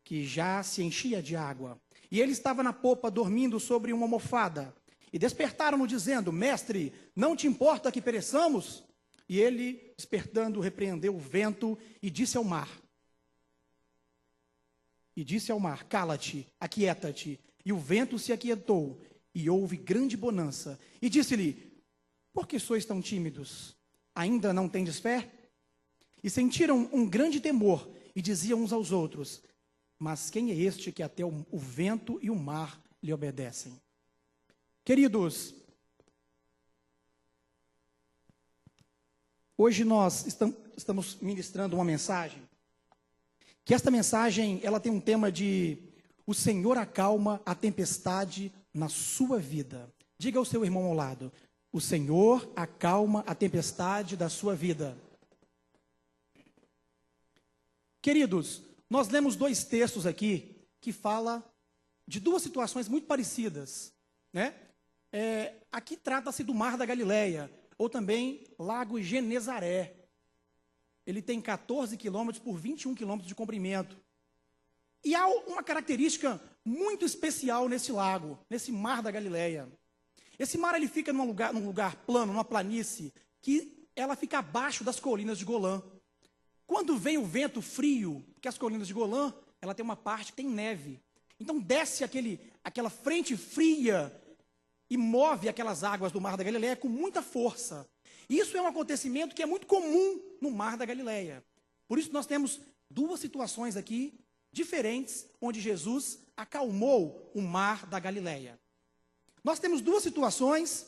que já se enchia de água. E ele estava na popa, dormindo sobre uma almofada. E despertaram-no, dizendo, mestre, não te importa que pereçamos? E ele, despertando, repreendeu o vento e disse ao mar, cala-te, aquieta-te. E o vento se aquietou, e houve grande bonança. E disse-lhe, por que sois tão tímidos? Ainda não tendes fé? E sentiram um grande temor, e diziam uns aos outros, mas quem é este que até o vento e o mar lhe obedecem? Queridos, hoje nós estamos ministrando uma mensagem, que esta mensagem, ela tem um tema de o Senhor acalma a tempestade na sua vida. Diga ao seu irmão ao lado: o Senhor acalma a tempestade da sua vida. Queridos, nós lemos 2 textos aqui que falam de 2 situações muito parecidas, né? Aqui trata-se do Mar da Galileia, ou também Lago Genezaré. Ele tem 14 quilômetros por 21 quilômetros de comprimento. E há uma característica muito especial nesse lago, nesse Mar da Galileia. Esse mar ele fica num lugar plano, numa planície, que ela fica abaixo das colinas de Golã. Quando vem o vento frio, que as colinas de Golã, ela tem uma parte que tem neve. Então desce aquela frente fria e move aquelas águas do Mar da Galileia com muita força. Isso é um acontecimento que é muito comum no Mar da Galileia. Por isso nós temos 2 situações aqui diferentes, onde Jesus acalmou o Mar da Galileia. Nós temos 2 situações,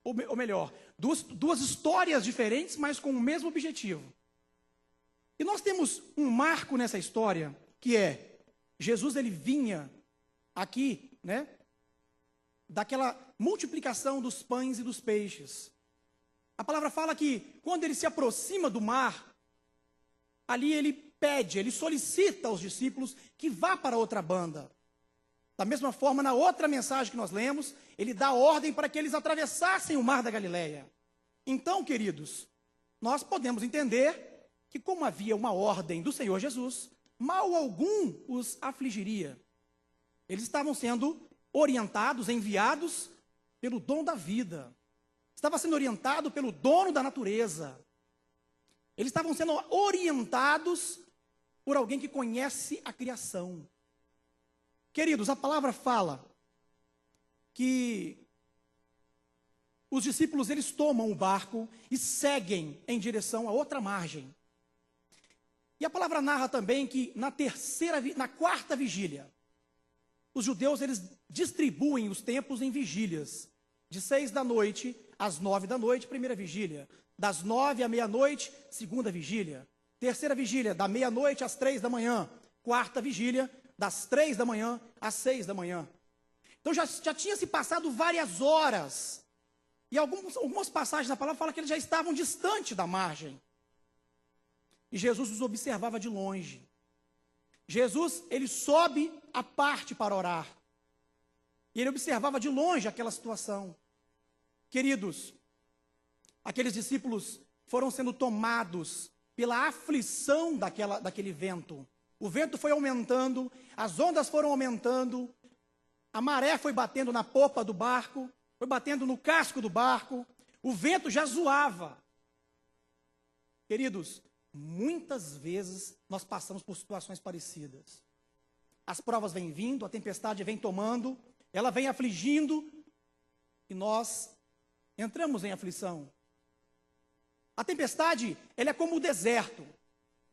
ou melhor, duas histórias diferentes, mas com o mesmo objetivo. E nós temos um marco nessa história, que é, Jesus ele vinha aqui, né, daquela multiplicação dos pães e dos peixes. A palavra fala que quando ele se aproxima do mar, ali ele pede, ele solicita aos discípulos que vá para outra banda. Da mesma forma, na outra mensagem que nós lemos, ele dá ordem para que eles atravessassem o Mar da Galileia. Então, queridos, nós podemos entender que como havia uma ordem do Senhor Jesus, mal algum os afligiria. Eles estavam sendo orientados, enviados pelo dono da vida. Estava sendo orientado pelo dono da natureza. Eles estavam sendo orientados por alguém que conhece a criação. Queridos, a palavra fala que os discípulos eles tomam o barco e seguem em direção a outra margem. E a palavra narra também que na quarta vigília, os judeus eles distribuem os tempos em vigílias. De 6 da noite às 9 da noite, primeira vigília. Das 9 à meia-noite, segunda vigília. Terceira vigília, da meia-noite às 3 da manhã. Quarta vigília, das 3 da manhã às 6 da manhã. Então já tinha se passado várias horas. E algumas passagens da palavra falam que eles já estavam distante da margem. E Jesus os observava de longe. Jesus, ele sobe a parte para orar. E ele observava de longe aquela situação. Queridos, aqueles discípulos foram sendo tomados pela aflição daquele vento. O vento foi aumentando, as ondas foram aumentando, a maré foi batendo na popa do barco, foi batendo no casco do barco, o vento já zoava. Queridos, muitas vezes nós passamos por situações parecidas. As provas vêm vindo, a tempestade vem tomando, ela vem afligindo e nós entramos em aflição. A tempestade, ela é como o deserto,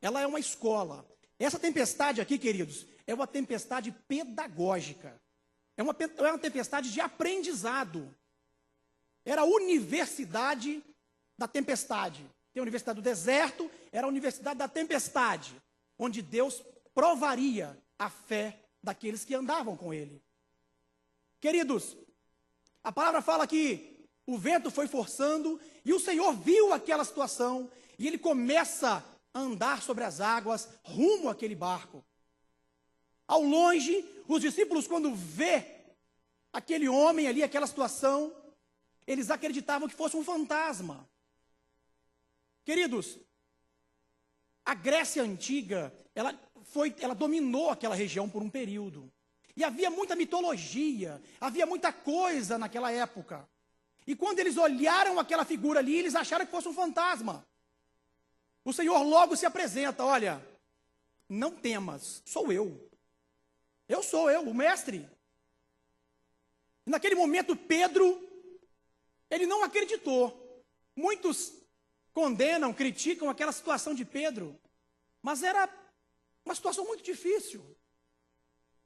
ela é uma escola. Essa tempestade aqui, queridos, é uma tempestade pedagógica, é uma tempestade de aprendizado. Era a universidade da tempestade. Tem a universidade do deserto, era a universidade da tempestade, onde Deus provaria a fé daqueles que andavam com ele. Queridos, a palavra fala que o vento foi forçando e o Senhor viu aquela situação e ele começa a andar sobre as águas rumo àquele barco. Ao longe, os discípulos, quando vê aquele homem ali, aquela situação, eles acreditavam que fosse um fantasma. Queridos, a Grécia Antiga, ela dominou aquela região por um período. E havia muita mitologia, havia muita coisa naquela época. E quando eles olharam aquela figura ali, eles acharam que fosse um fantasma. O Senhor logo se apresenta: olha, não temas, sou eu. Eu sou eu, o mestre. E naquele momento, Pedro, ele não acreditou. Muitos condenam, criticam aquela situação de Pedro, mas era uma situação muito difícil.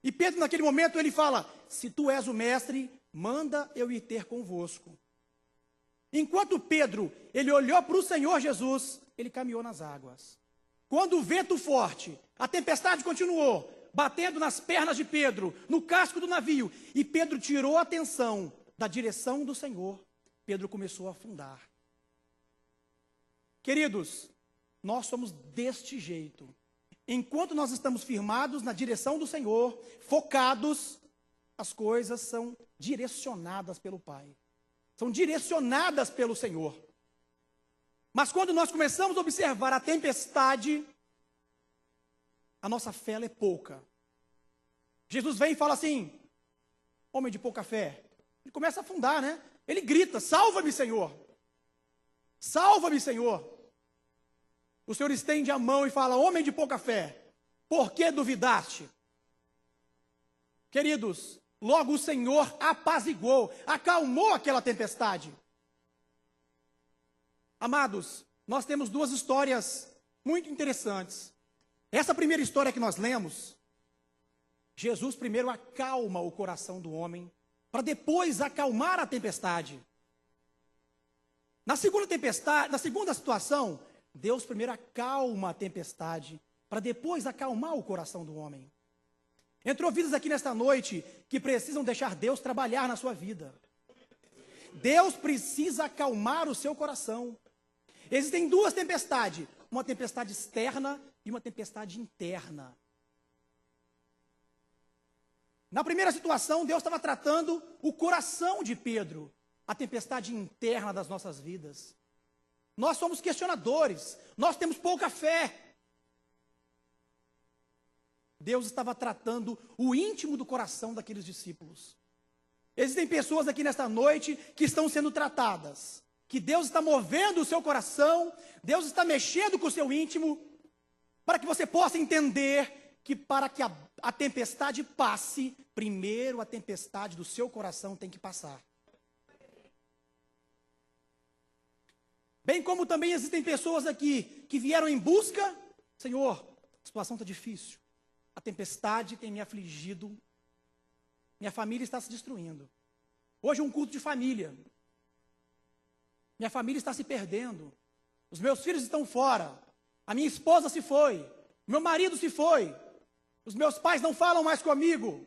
E Pedro, naquele momento, ele fala: se tu és o mestre, manda eu ir ter convosco. Enquanto Pedro, ele olhou para o Senhor Jesus, ele caminhou nas águas. Quando o vento forte, a tempestade continuou, batendo nas pernas de Pedro, no casco do navio, e Pedro tirou a atenção da direção do Senhor, Pedro começou a afundar. Queridos, nós somos deste jeito. Enquanto nós estamos firmados na direção do Senhor, focados, as coisas são direcionadas pelo Pai. São direcionadas pelo Senhor. Mas quando nós começamos a observar a tempestade, a nossa fé ela é pouca. Jesus vem e fala assim, homem de pouca fé. Ele começa a afundar, né? Ele grita, salva-me, Senhor. Salva-me, Senhor. O Senhor estende a mão e fala, homem de pouca fé, por que duvidaste? Queridos, logo o Senhor apaziguou, acalmou aquela tempestade. Amados, nós temos duas histórias muito interessantes. Essa primeira história que nós lemos, Jesus primeiro acalma o coração do homem, para depois acalmar a tempestade. Na segunda situação, Deus primeiro acalma a tempestade, para depois acalmar o coração do homem. Entrou vidas aqui nesta noite que precisam deixar Deus trabalhar na sua vida. Deus precisa acalmar o seu coração. Existem duas tempestades, uma tempestade externa e uma tempestade interna. Na primeira situação, Deus estava tratando o coração de Pedro, a tempestade interna das nossas vidas. Nós somos questionadores, nós temos pouca fé. Deus estava tratando o íntimo do coração daqueles discípulos. Existem pessoas aqui nesta noite que estão sendo tratadas, que Deus está movendo o seu coração, Deus está mexendo com o seu íntimo, para que você possa entender que para que a tempestade passe, primeiro a tempestade do seu coração tem que passar. Bem como também existem pessoas aqui que vieram em busca, Senhor, a situação está difícil, a tempestade tem me afligido, minha família está se destruindo. Hoje é um culto de família, minha família está se perdendo, os meus filhos estão fora, a minha esposa se foi, meu marido se foi, os meus pais não falam mais comigo.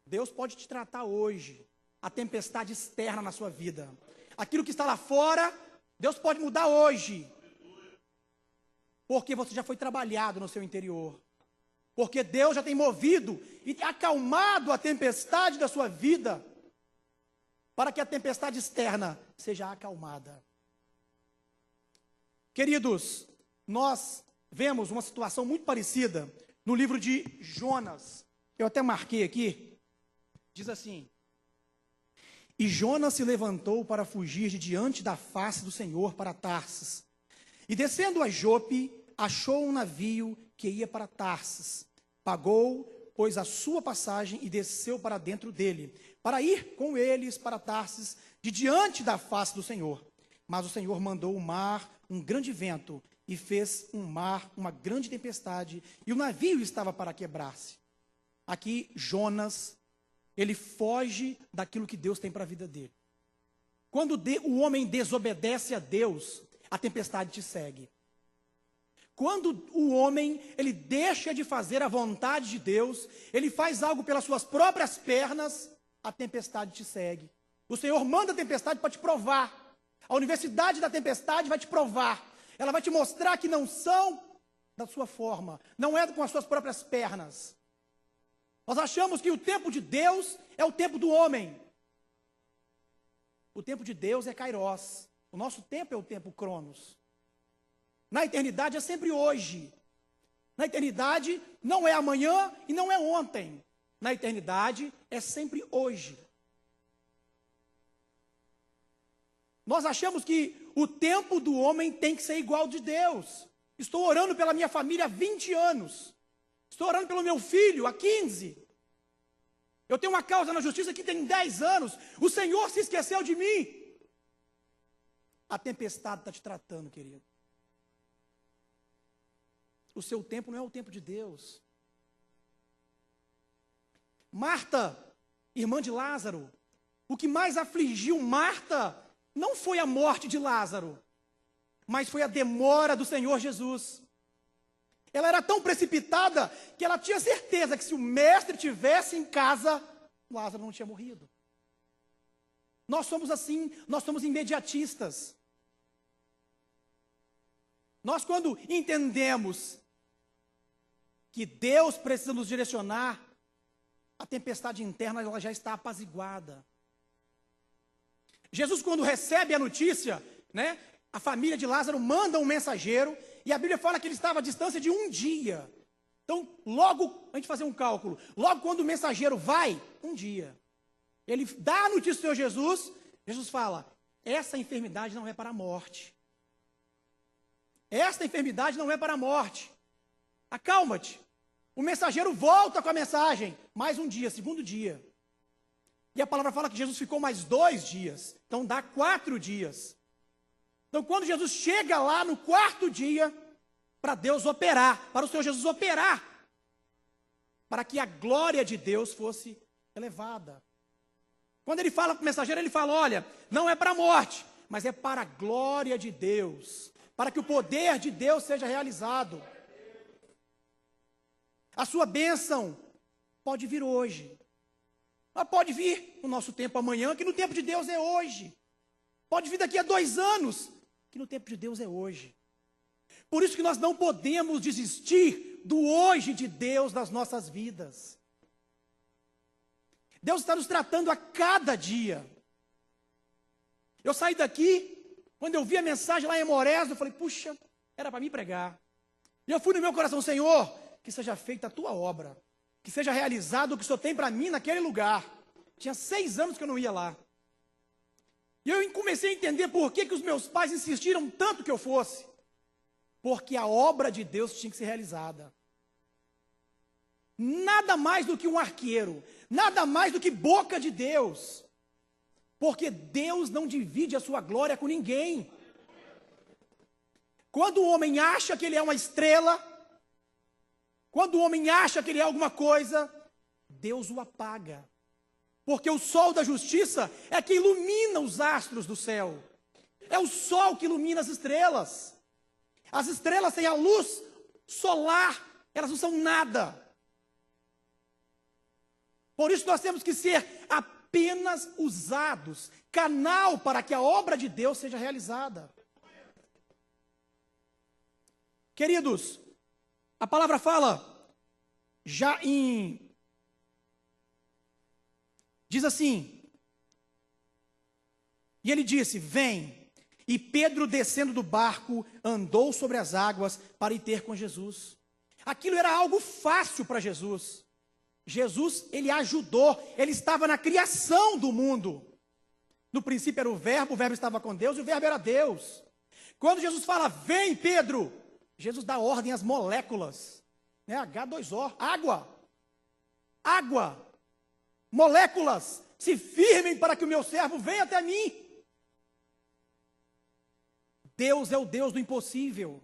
Deus pode te tratar hoje, a tempestade externa na sua vida. Aquilo que está lá fora, Deus pode mudar hoje. Porque você já foi trabalhado no seu interior. Porque Deus já tem movido e acalmado a tempestade da sua vida, para que a tempestade externa seja acalmada. Queridos, nós vemos uma situação muito parecida no livro de Jonas. Eu até marquei aqui. Diz assim: e Jonas se levantou para fugir de diante da face do Senhor para Tarsis. E descendo a Jope, achou um navio que ia para Tarsis. Pagou, pois, a sua passagem e desceu para dentro dele, para ir com eles para Tarsis, de diante da face do Senhor. Mas o Senhor mandou o mar, um grande vento, e fez um mar, uma grande tempestade, e o navio estava para quebrar-se. Aqui, Jonas, ele foge daquilo que Deus tem para a vida dele. Quando o homem desobedece a Deus, a tempestade te segue. Quando o homem, ele deixa de fazer a vontade de Deus, ele faz algo pelas suas próprias pernas, a tempestade te segue. O Senhor manda a tempestade para te provar. A universidade da tempestade vai te provar. Ela vai te mostrar que não são da sua forma, não é com as suas próprias pernas. Nós achamos que o tempo de Deus é o tempo do homem. O tempo de Deus é Kairos. O nosso tempo é o tempo Cronos. Na eternidade é sempre hoje. Na eternidade não é amanhã e não é ontem. Na eternidade é sempre hoje. Nós achamos que o tempo do homem tem que ser igual ao de Deus. Estou orando pela minha família há 20 anos. Estou orando pelo meu filho há 15. Eu tenho uma causa na justiça que tem 10 anos. O Senhor se esqueceu de mim. A tempestade está te tratando, querido. O seu tempo não é o tempo de Deus. Marta, irmã de Lázaro, o que mais afligiu Marta não foi a morte de Lázaro, mas foi a demora do Senhor Jesus. Ela era tão precipitada que ela tinha certeza que se o mestre tivesse em casa, Lázaro não tinha morrido. Nós somos assim, nós somos imediatistas. Nós, quando entendemos que Deus precisa nos direcionar, a tempestade interna ela já está apaziguada. Jesus, quando recebe a notícia, né, a família de Lázaro manda um mensageiro, e a Bíblia fala que ele estava à distância de 1 dia. Então, logo, a gente fazer um cálculo, logo quando o mensageiro vai, 1 dia. Ele dá a notícia do Senhor Jesus, Jesus fala, essa enfermidade não é para a morte. Esta enfermidade não é para a morte. Acalma-te. O mensageiro volta com a mensagem, mais 1 dia, 2º dia. E a palavra fala que Jesus ficou mais 2 dias. Então dá 4 dias. Então quando Jesus chega lá no 4º dia, para Deus operar, para o Senhor Jesus operar, para que a glória de Deus fosse elevada. Quando ele fala para o mensageiro, ele fala, olha, não é para a morte, mas é para a glória de Deus, para que o poder de Deus seja realizado. A sua bênção pode vir hoje. Ela pode vir no nosso tempo amanhã, que no tempo de Deus é hoje. Pode vir daqui a 2 anos, que no tempo de Deus é hoje. Por isso que nós não podemos desistir do hoje de Deus nas nossas vidas. Deus está nos tratando a cada dia. Eu saí daqui, quando eu vi a mensagem lá em Amorés, eu falei, puxa, era para mim pregar. E eu fui no meu coração, Senhor, que seja feita a tua obra, que seja realizado o que o Senhor tem para mim naquele lugar. Tinha 6 anos que eu não ia lá. E eu comecei a entender por que os meus pais insistiram tanto que eu fosse. Porque a obra de Deus tinha que ser realizada. Nada mais do que um arqueiro, nada mais do que boca de Deus. Porque Deus não divide a sua glória com ninguém. Quando o homem acha que ele é uma estrela, quando o homem acha que ele é alguma coisa, Deus o apaga. Porque o sol da justiça é que ilumina os astros do céu. É o sol que ilumina as estrelas. As estrelas têm a luz solar, elas não são nada. Por isso nós temos que ser apenas usados, canal para que a obra de Deus seja realizada. Queridos, a palavra fala, diz assim, e ele disse, vem. E Pedro, descendo do barco, andou sobre as águas para ir ter com Jesus. Aquilo era algo fácil para Jesus. Jesus, ele ajudou, ele estava na criação do mundo. No princípio era o verbo estava com Deus e o verbo era Deus. Quando Jesus fala, vem Pedro, Jesus dá ordem às moléculas, né? H2O, água, moléculas, se firmem para que o meu servo venha até mim. Deus é o Deus do impossível.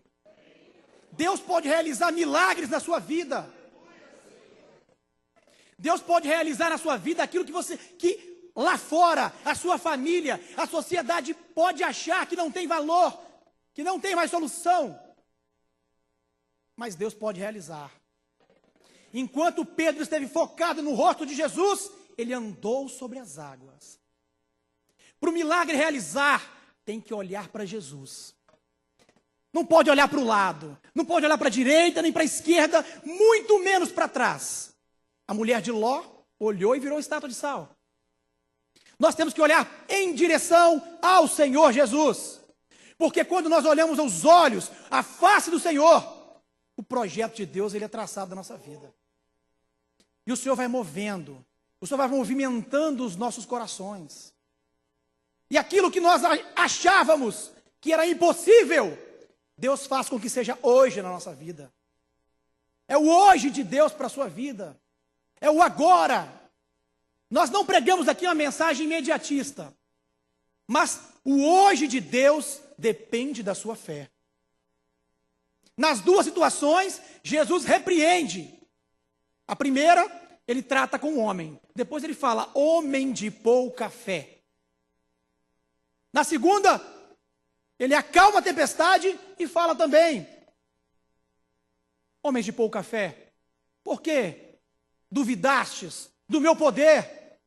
Deus pode realizar milagres na sua vida. Deus pode realizar na sua vida aquilo que lá fora, a sua família, a sociedade pode achar que não tem valor, que não tem mais solução. Mas Deus pode realizar. Enquanto Pedro esteve focado no rosto de Jesus, ele andou sobre as águas. Para o milagre realizar, tem que olhar para Jesus. Não pode olhar para o lado, não pode olhar para a direita, nem para a esquerda, muito menos para trás. A mulher de Ló olhou e virou estátua de sal. Nós temos que olhar em direção ao Senhor Jesus. Porque quando nós olhamos aos olhos, a face do Senhor, o projeto de Deus ele é traçado na nossa vida. E o Senhor vai movendo, o Senhor vai movimentando os nossos corações. E aquilo que nós achávamos que era impossível, Deus faz com que seja hoje na nossa vida. É o hoje de Deus para a sua vida. É o agora. Nós não pregamos aqui uma mensagem imediatista. Mas o hoje de Deus depende da sua fé. Nas 2 situações, Jesus repreende. A primeira, ele trata com o homem. Depois ele fala, homem de pouca fé. Na segunda, ele acalma a tempestade e fala também, homens de pouca fé? Por que duvidastes do meu poder?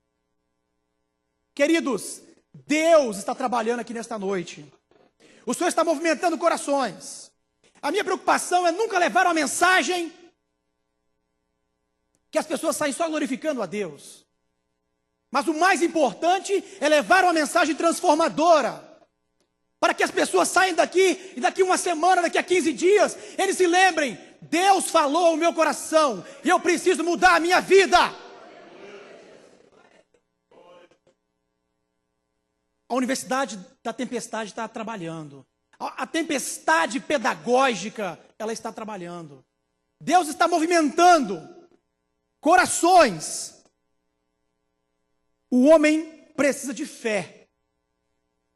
Queridos, Deus está trabalhando aqui nesta noite. O Senhor está movimentando corações. A minha preocupação é nunca levar uma mensagem que as pessoas saem só glorificando a Deus. Mas o mais importante é levar uma mensagem transformadora, para que as pessoas saiam daqui, e daqui uma semana, daqui a 15 dias, eles se lembrem, Deus falou ao meu coração, e eu preciso mudar a minha vida. A Universidade da Tempestade está trabalhando. A tempestade pedagógica, ela está trabalhando. Deus está movimentando corações. O homem precisa de fé.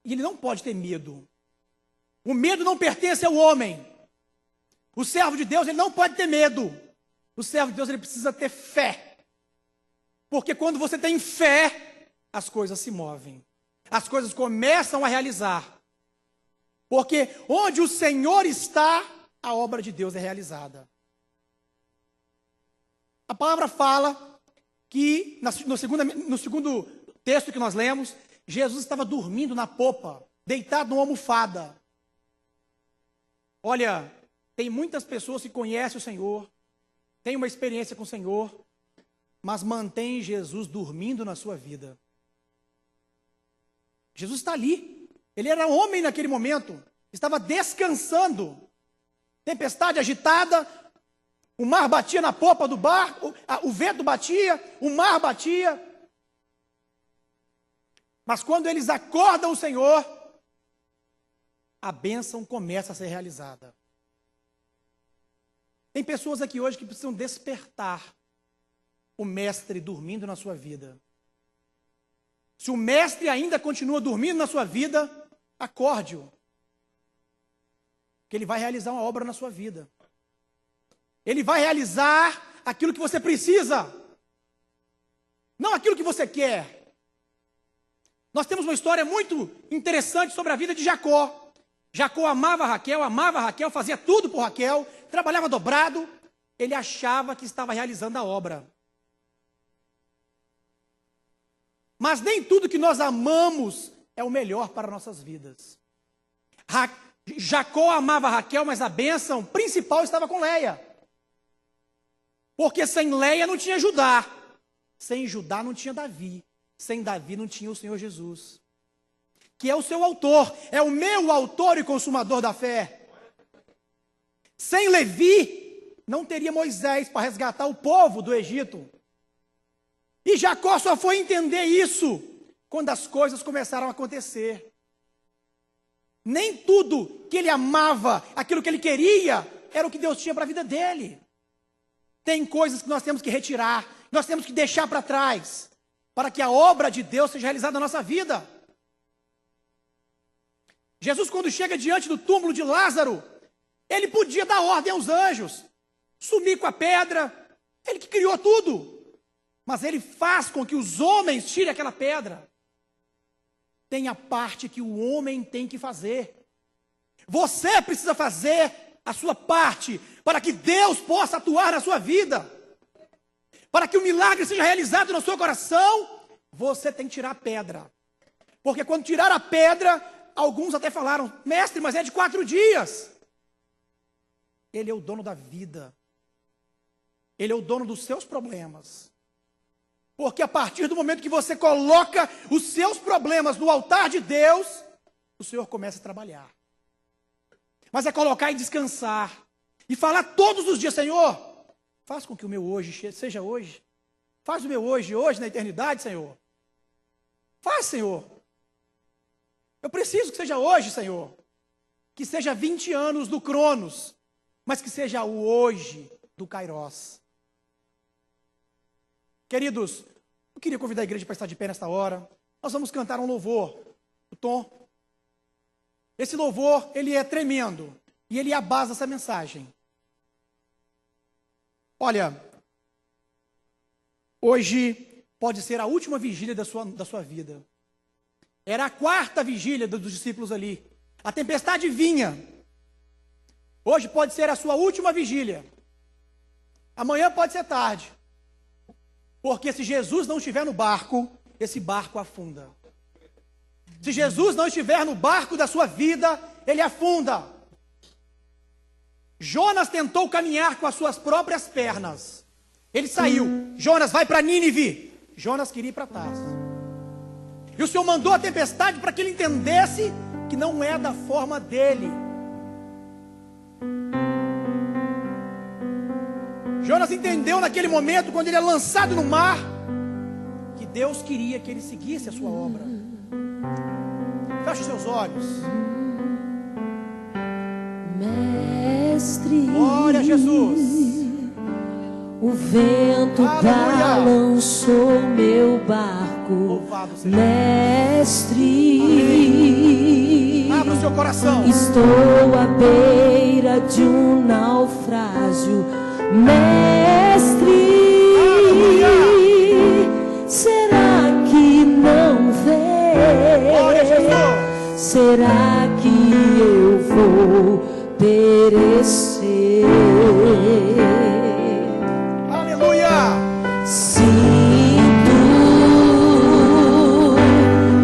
E ele não pode ter medo. O medo não pertence ao homem. O servo de Deus, ele não pode ter medo. O servo de Deus, ele precisa ter fé. Porque quando você tem fé, as coisas se movem. As coisas começam a realizar. Porque onde o Senhor está, a obra de Deus é realizada. A palavra fala que, no segundo texto que nós lemos, Jesus estava dormindo na popa, deitado numa almofada. Olha, tem muitas pessoas que conhecem o Senhor, têm uma experiência com o Senhor, mas mantém Jesus dormindo na sua vida. Jesus está ali. Ele era homem naquele momento. Estava descansando. Tempestade agitada. O mar batia na popa do barco. O vento batia. O mar batia. Mas quando eles acordam o Senhor, a bênção começa a ser realizada. Tem pessoas aqui hoje que precisam despertar o mestre dormindo na sua vida. Se o mestre ainda continua dormindo na sua vida, acorde-o. Que ele vai realizar uma obra na sua vida. Ele vai realizar aquilo que você precisa. Não aquilo que você quer. Nós temos uma história muito interessante sobre a vida de Jacó. Jacó amava Raquel, fazia tudo por Raquel, trabalhava dobrado. Ele achava que estava realizando a obra. Mas nem tudo que nós amamos é o melhor para nossas vidas. Jacó amava Raquel, mas a bênção principal estava com Leia. Porque sem Leia não tinha Judá. Sem Judá não tinha Davi. Sem Davi não tinha o Senhor Jesus. Que é o seu autor, é o meu autor e consumador da fé. Sem Levi, não teria Moisés para resgatar o povo do Egito. E Jacó só foi entender isso quando as coisas começaram a acontecer. Nem tudo que ele amava, aquilo que ele queria, era o que Deus tinha para a vida dele. Tem coisas que nós temos que retirar, nós temos que deixar para trás, para que a obra de Deus seja realizada na nossa vida. Jesus, quando chega diante do túmulo de Lázaro, ele podia dar ordem aos anjos, sumir com a pedra, ele que criou tudo. Mas ele faz com que os homens tirem aquela pedra. Tem a parte que o homem tem que fazer. Você precisa fazer a sua parte para que Deus possa atuar na sua vida. Para que o milagre seja realizado no seu coração, você tem que tirar a pedra. Porque quando tirar a pedra, alguns até falaram, mestre, mas é de 4 dias. Ele é o dono da vida. Ele é o dono dos seus problemas. Porque a partir do momento que você coloca os seus problemas no altar de Deus, o Senhor começa a trabalhar. Mas é colocar e descansar. E falar todos os dias, Senhor, faz com que o meu hoje seja hoje. Faz o meu hoje na eternidade, Senhor. Faz, Senhor. Eu preciso que seja hoje, Senhor. Que seja 20 anos do Cronos, mas que seja o hoje do Kairos. Queridos, eu queria convidar a igreja para estar de pé nesta hora. Nós vamos cantar um louvor, o Tom. Esse louvor, ele é tremendo. E ele é a base dessa mensagem. Olha, hoje pode ser a última vigília da sua vida. Era a 4ª vigília dos discípulos ali. A tempestade vinha. Hoje pode ser a sua última vigília. Amanhã pode ser tarde. Porque se Jesus não estiver no barco, esse barco afunda. Se Jesus não estiver no barco da sua vida, ele afunda. Jonas tentou caminhar com as suas próprias pernas. Ele saiu. Jonas, vai para Nínive. Jonas queria ir para Tarso. E o Senhor mandou a tempestade para que ele entendesse que não é da forma dele. Jonas entendeu naquele momento, quando ele é lançado no mar, que Deus queria que ele seguisse a sua obra. Feche seus olhos. Mestre, Glória a Jesus. O vento balançou meu barco. Louvado seja Mestre, abra o seu coração. estou à beira de um naufrágio. Mestre, será que não vê? Glória a Jesus. Será que eu vou perecer? Aleluia. Sinto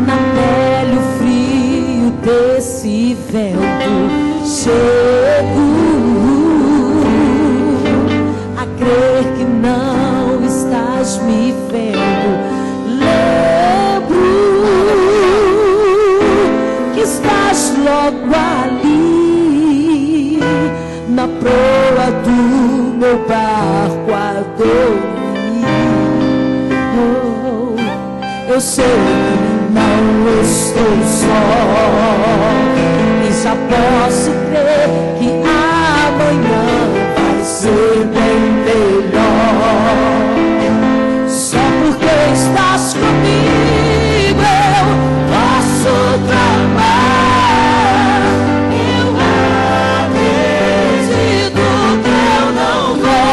na pele o frio desse vento. Chego a crer que não estás me vendo. Lembro que estás logo ali na proa do meu barco a dormir. Oh, eu sei que não estou só e já posso crer que amanhã vai ser bem melhor. Só porque estás comigo eu posso tramar. Eu acredito que eu não vou.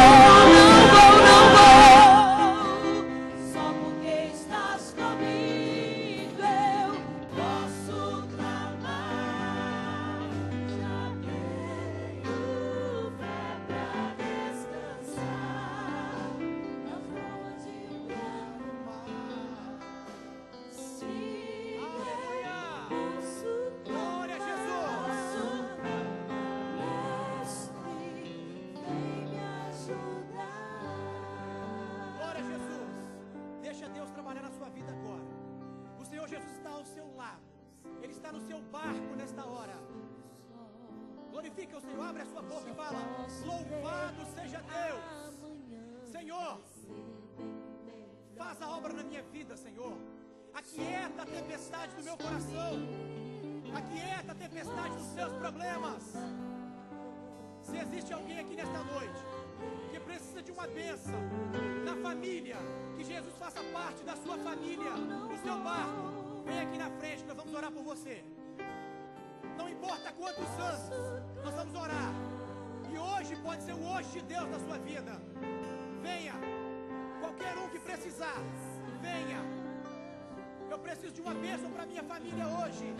Só porque estás comigo eu posso tramar. Já tenho fé pra descansar na forma de um grande mar. Sim, Glória a Jesus. Glória a Jesus. Deixa Deus trabalhar na sua vida agora. O Senhor Jesus está ao seu lado. Ele está no seu barco nesta hora. Glorifica o Senhor. Abre a sua boca e fala: louvado seja Deus. Senhor, faz a obra na minha vida, Senhor. Aquieta a tempestade do meu coração. Aquieta a tempestade dos seus problemas. Se existe alguém aqui nesta noite que precisa de uma bênção na família, que Jesus faça parte da sua família, do seu barco, vem aqui na frente, nós vamos orar por você. Não importa quantos anos, nós vamos orar. E hoje pode ser o hoje de Deus na sua vida. Venha, qualquer um que precisar, venha. Eu preciso de uma bênção para minha família hoje.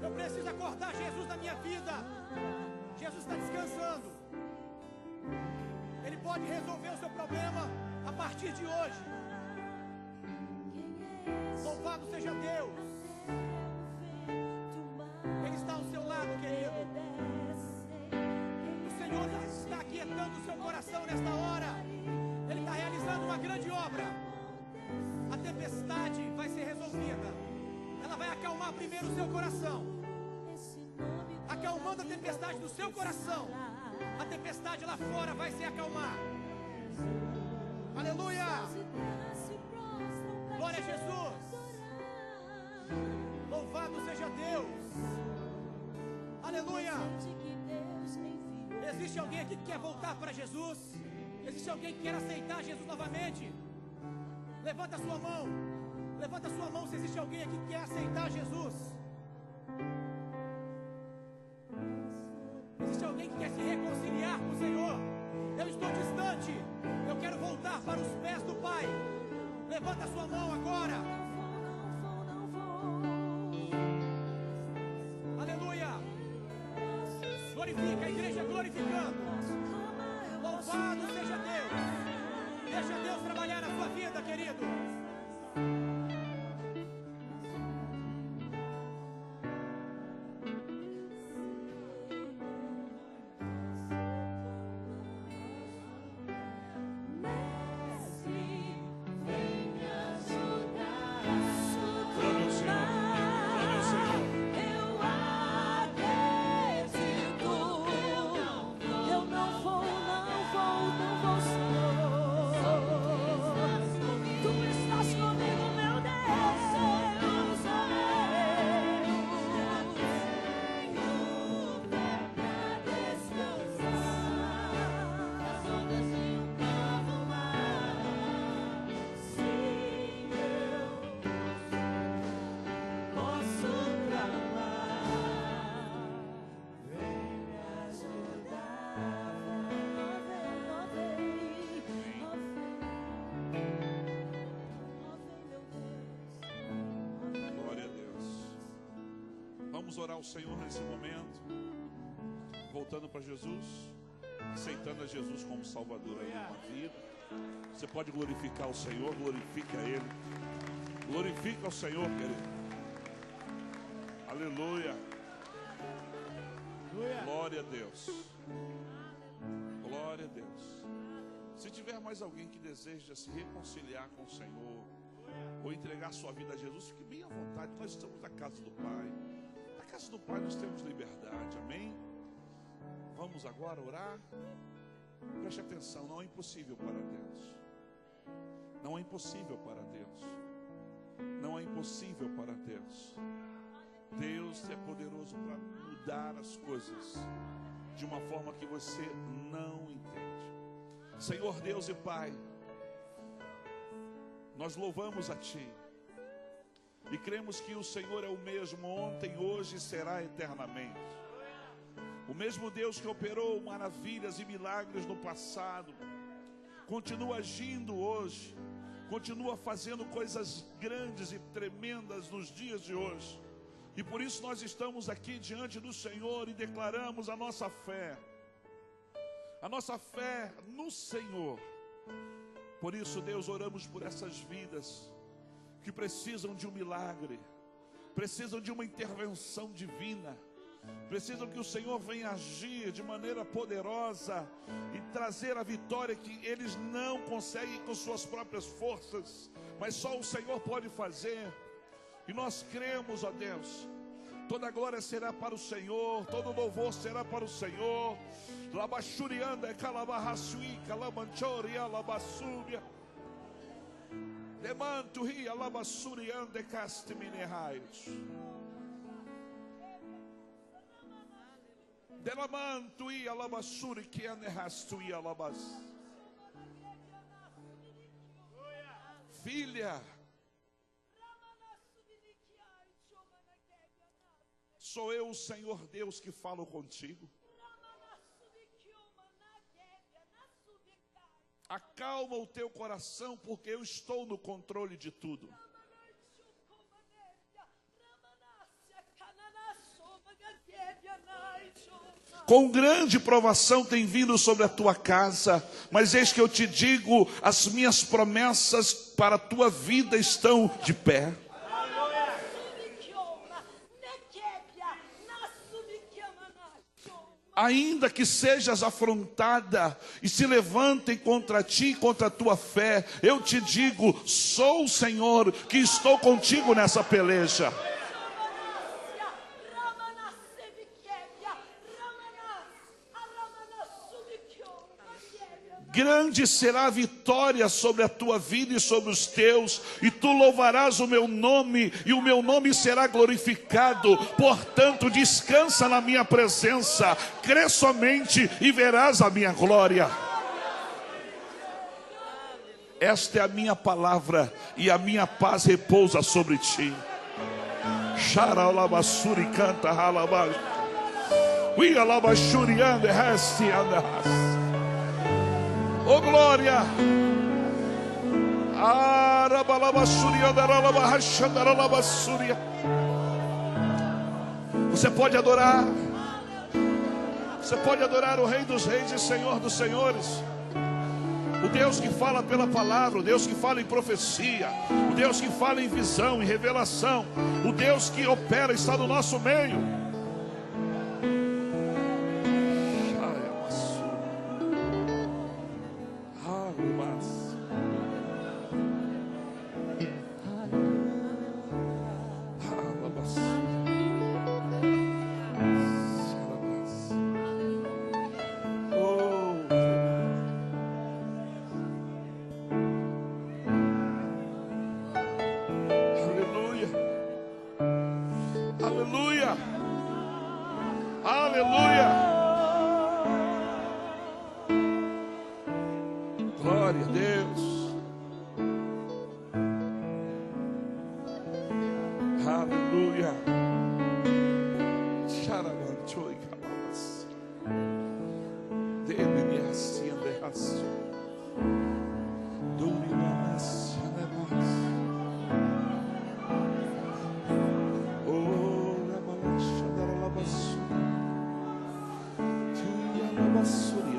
Eu preciso acordar Jesus na minha vida. Jesus está descansando. Ele pode resolver o seu problema a partir de hoje. Louvado seja Deus. Ele está ao seu lado, querido. O Senhor está aquietando o seu coração nesta hora. Ele está realizando uma grande obra. A tempestade vai ser resolvida. Ela vai acalmar primeiro o seu coração. Acalmando a tempestade do seu coração, a tempestade lá fora vai se acalmar. Aleluia! Glória a Jesus! Louvado seja Deus! Aleluia! Existe alguém aqui que quer voltar para Jesus? Existe alguém que quer aceitar Jesus novamente? Levanta a sua mão. Levanta a sua mão se existe alguém aqui que quer aceitar Jesus. Existe alguém que quer se reconciliar com o Senhor? Eu estou distante. Eu quero voltar para os pés do Pai. Levanta a sua mão agora. Aleluia. Glorifica, a igreja glorificando. Louvado seja Deus. Deixa Deus trabalhar na sua vida, querido. Vamos orar ao Senhor nesse momento, voltando para Jesus, aceitando a Jesus como Salvador aí na vida. Você pode glorificar o Senhor, glorifica Ele, glorifica o Senhor, querido. Aleluia. Glória a Deus. Glória a Deus. Se tiver mais alguém que deseja se reconciliar com o Senhor, ou entregar sua vida a Jesus, fique bem à vontade. Nós estamos na casa do Pai. Na casa do Pai nós temos liberdade, amém? Vamos agora orar. Preste atenção, não é impossível para Deus. Não é impossível para Deus. Não é impossível para Deus. Deus é poderoso para mudar as coisas de uma forma que você não entende. Senhor Deus e Pai, nós louvamos a Ti e cremos que o Senhor é o mesmo ontem, hoje e será eternamente. O mesmo Deus que operou maravilhas e milagres no passado, continua agindo hoje, continua fazendo coisas grandes e tremendas nos dias de hoje. E por isso nós estamos aqui diante do Senhor e declaramos a nossa fé no Senhor. Por isso, Deus, oramos por essas vidas que precisam de um milagre, precisam de uma intervenção divina, precisam que o Senhor venha agir de maneira poderosa e trazer a vitória que eles não conseguem com suas próprias forças, mas só o Senhor pode fazer. E nós cremos, ó Deus, toda a glória será para o Senhor, todo louvor será para o Senhor. Labachurianda, calabarraçui, calamanchoria, labassúria. Demanto ria, labassurianda, castiminerraios. Delamanto ia, labassuri, que anerrastuia, labas. Filha, sou eu o Senhor Deus que falo contigo. Acalma o teu coração, porque eu estou no controle de tudo. Com grande provação tem vindo sobre a tua casa, mas eis que eu te digo, as minhas promessas para a tua vida estão de pé. Ainda que sejas afrontada e se levantem contra ti e contra a tua fé, eu te digo, sou o Senhor que estou contigo nessa peleja. Grande será a vitória sobre a tua vida e sobre os teus, e tu louvarás o meu nome, e o meu nome será glorificado. Portanto, descansa na minha presença, crê somente e verás a minha glória. Esta é a minha palavra, e a minha paz repousa sobre ti. Xaralabassuri canta halabas. Uialabashuriande resti andas. Oh glória! Você pode adorar. Você pode adorar o Rei dos Reis e Senhor dos Senhores. O Deus que fala pela palavra, o Deus que fala em profecia, o Deus que fala em visão, em revelação, o Deus que opera, está no nosso meio. Glória a Deus. Aleluia. Xarabanchoi calabas. Debenias e anderras. Durimanas xarabas. Oh, rabalaxa daralabas. Tialabassuria.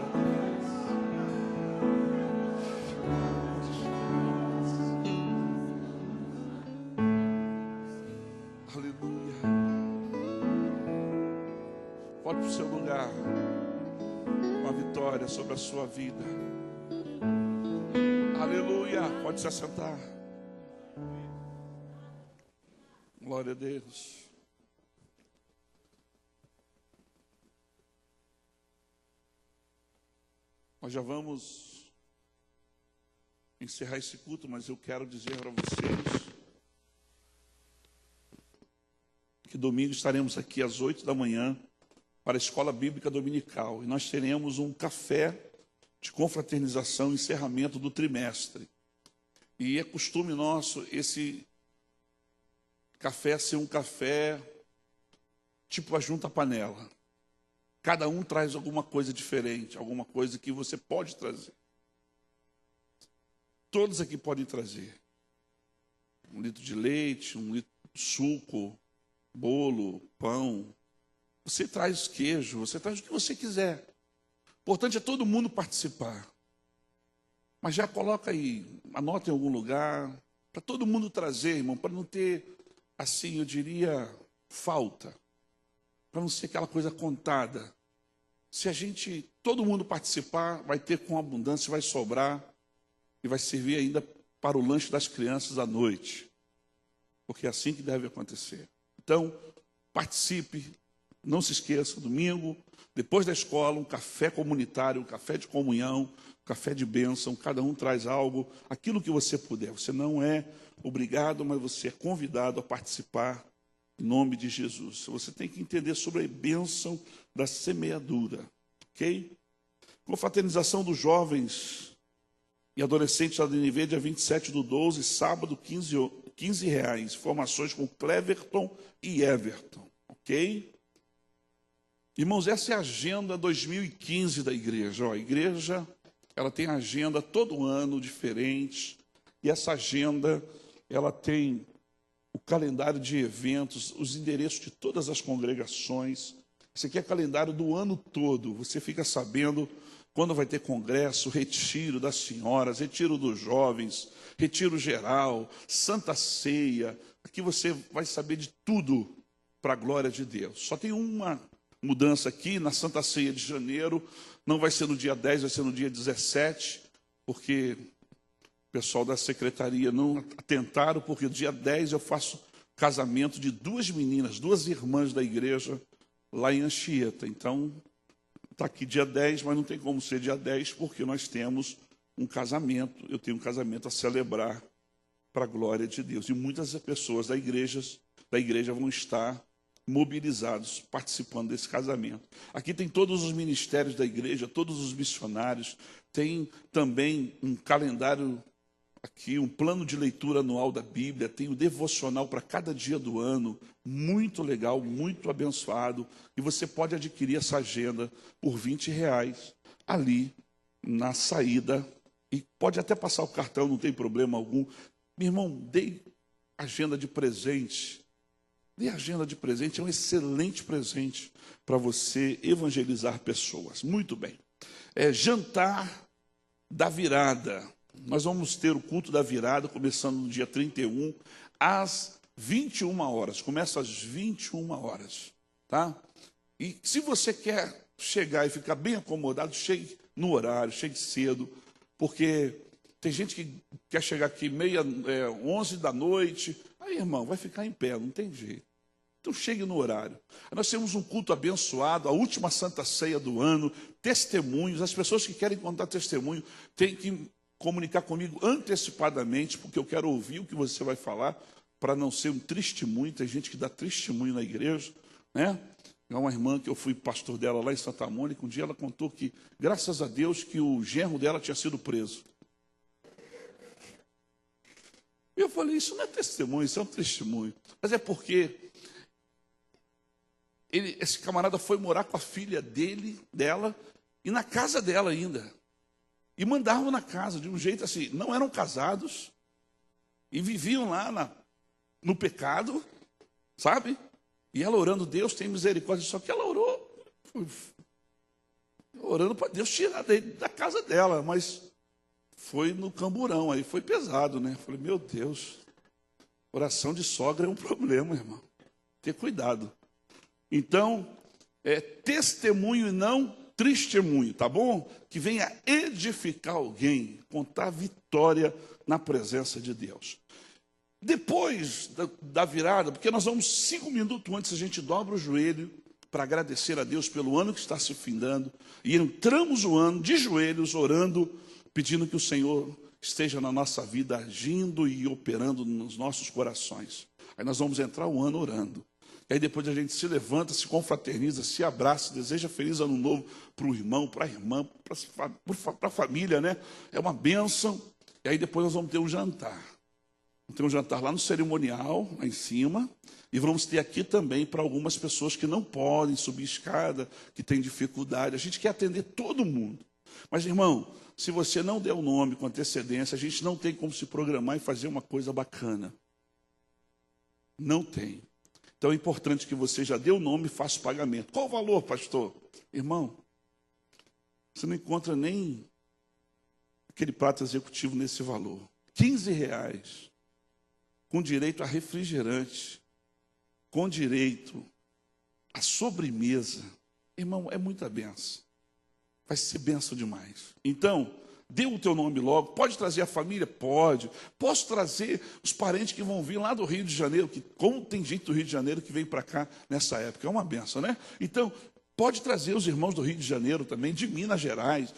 Pode para o seu lugar, uma vitória sobre a sua vida. Aleluia, pode se assentar. Glória a Deus. Nós já vamos encerrar esse culto, mas eu quero dizer para vocês que domingo estaremos aqui às 8 da manhã para a Escola Bíblica Dominical. E nós teremos um café de confraternização, encerramento do trimestre. E é costume nosso esse café ser um café tipo a junta panela. Cada um traz alguma coisa diferente, alguma coisa que você pode trazer. Todos aqui podem trazer. 1 litro de leite, 1 litro de suco, bolo, pão. Você traz queijo, você traz o que você quiser. O importante é todo mundo participar. Mas já coloca aí, anota em algum lugar, para todo mundo trazer, irmão, para não ter, assim, eu diria, falta. Para não ser aquela coisa contada. Se a gente, todo mundo participar, vai ter com abundância, vai sobrar e vai servir ainda para o lanche das crianças à noite. Porque é assim que deve acontecer. Então, participe. Não se esqueça, domingo, depois da escola, um café comunitário, um café de comunhão, um café de bênção, cada um traz algo, aquilo que você puder. Você não é obrigado, mas você é convidado a participar em nome de Jesus. Você tem que entender sobre a bênção da semeadura, ok? Confraternização dos jovens e adolescentes da DNV, dia 27/12, sábado, R$15. Informações com Cleverton e Everton, ok? Irmãos, essa é a agenda 2015 da igreja. A igreja, ela tem agenda todo ano diferente. E essa agenda, ela tem o calendário de eventos, os endereços de todas as congregações. Isso aqui é calendário do ano todo. Você fica sabendo quando vai ter congresso, retiro das senhoras, retiro dos jovens, retiro geral, Santa Ceia. Aqui você vai saber de tudo para a glória de Deus. Só tem uma mudança aqui, na Santa Ceia de janeiro, não vai ser no dia 10, vai ser no dia 17, porque o pessoal da secretaria não atentaram, porque no dia 10 eu faço casamento de 2 meninas, 2 irmãs da igreja, lá em Anchieta. Então, está aqui dia 10, mas não tem como ser dia 10, porque nós temos um casamento, eu tenho um casamento a celebrar para a glória de Deus. E muitas pessoas da igreja vão estar mobilizados, participando desse casamento. Aqui tem todos os ministérios da igreja, todos os missionários, tem também um calendário aqui, um plano de leitura anual da Bíblia, tem o devocional para cada dia do ano, muito legal, muito abençoado, e você pode adquirir essa agenda por R$20 ali na saída, e pode até passar o cartão, não tem problema algum. Meu irmão, dê agenda de presente. Dê agenda de presente, é um excelente presente para você evangelizar pessoas. Muito bem. Jantar da virada. Nós vamos ter o culto da virada, começando no dia 31, às 21 horas. Começa às 21 horas, tá? E se você quer chegar e ficar bem acomodado, chegue no horário, chegue cedo, porque tem gente que quer chegar aqui 11 da noite. Aí, irmão, vai ficar em pé, não tem jeito. Então, chegue no horário. Nós temos um culto abençoado, a última Santa Ceia do ano, testemunhos. As pessoas que querem contar testemunho têm que comunicar comigo antecipadamente, porque eu quero ouvir o que você vai falar, para não ser um testemunho. Tem gente que dá testemunho na igreja, né? É uma irmã que eu fui pastor dela lá em Santa Mônica. Um dia ela contou que, graças a Deus, que o genro dela tinha sido preso. Eu falei, isso não é testemunho, isso é um testemunho. Mas é porque esse camarada foi morar com a filha dela, e na casa dela ainda. E mandavam na casa, de um jeito assim, não eram casados, e viviam lá no pecado, sabe? E ela orando, Deus tem misericórdia, só que ela orando para Deus tirar dele da casa dela, mas foi no camburão, aí foi pesado, né? Falei, meu Deus, oração de sogra é um problema, irmão. Ter cuidado. Então, testemunho e não testemunho, tá bom? Que venha edificar alguém, contar vitória na presença de Deus. Depois da virada, porque nós vamos 5 minutos antes, a gente dobra o joelho para agradecer a Deus pelo ano que está se findando, e entramos o ano de joelhos, orando, pedindo que o Senhor esteja na nossa vida, agindo e operando nos nossos corações. Aí nós vamos entrar o ano orando. E aí depois a gente se levanta, se confraterniza, se abraça, deseja feliz ano novo para o irmão, para a irmã, para a família, né? É uma bênção. E aí depois nós vamos ter um jantar. Vamos ter um jantar lá no cerimonial, lá em cima. E vamos ter aqui também para algumas pessoas que não podem subir escada, que têm dificuldade. A gente quer atender todo mundo. Mas, irmão, se você não der o nome com antecedência, a gente não tem como se programar e fazer uma coisa bacana. Não tem. Então é importante que você já dê o nome e faça o pagamento. Qual o valor, pastor? Irmão, você não encontra nem aquele prato executivo nesse valor. R$15, com direito a refrigerante, com direito a sobremesa. Irmão, é muita benção. Vai ser benção demais. Então, dê o teu nome logo. Pode trazer a família? Pode. Posso trazer os parentes que vão vir lá do Rio de Janeiro, que como tem gente do Rio de Janeiro que vem para cá nessa época. É uma benção, né? Então, pode trazer os irmãos do Rio de Janeiro também, de Minas Gerais.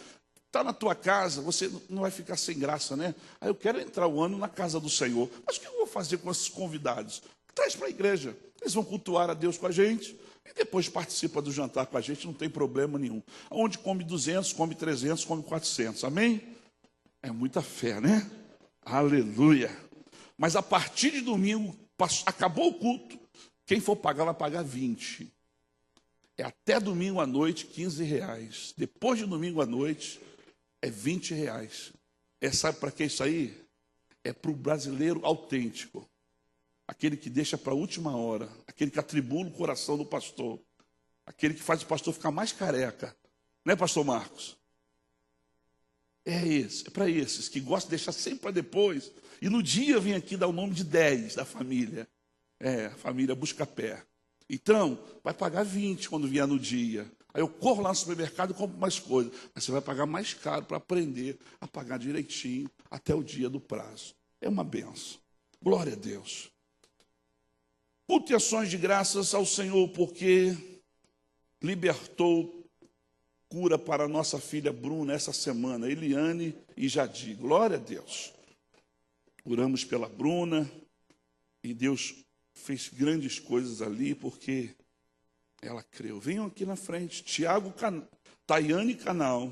Está na tua casa, você não vai ficar sem graça, né? Aí eu quero entrar o ano na casa do Senhor. Mas o que eu vou fazer com esses convidados? Traz para a igreja. Eles vão cultuar a Deus com a gente. E depois participa do jantar com a gente, não tem problema nenhum. Onde come 200, come 300, come 400. Amém? É muita fé, né? Aleluia. Mas a partir de domingo, acabou o culto, quem for pagar vai pagar 20. É até domingo à noite, R$15. Depois de domingo à noite, é R$20. Sabe para que isso aí? É para o brasileiro autêntico. Aquele que deixa para a última hora, aquele que atribula o coração do pastor, aquele que faz o pastor ficar mais careca, né, pastor Marcos? É para esses que gostam de deixar sempre para depois, e no dia vem aqui dar o nome de 10 da família, a família Buscapé. Então, vai pagar 20 quando vier no dia. Aí eu corro lá no supermercado e compro mais coisas, mas você vai pagar mais caro para aprender a pagar direitinho até o dia do prazo. É uma benção. Glória a Deus. Culto e ações de graças ao Senhor, porque libertou cura para a nossa filha Bruna essa semana, Eliane e Jadir. Glória a Deus. Oramos pela Bruna e Deus fez grandes coisas ali, porque ela creu. Venham aqui na frente. Tayane Canal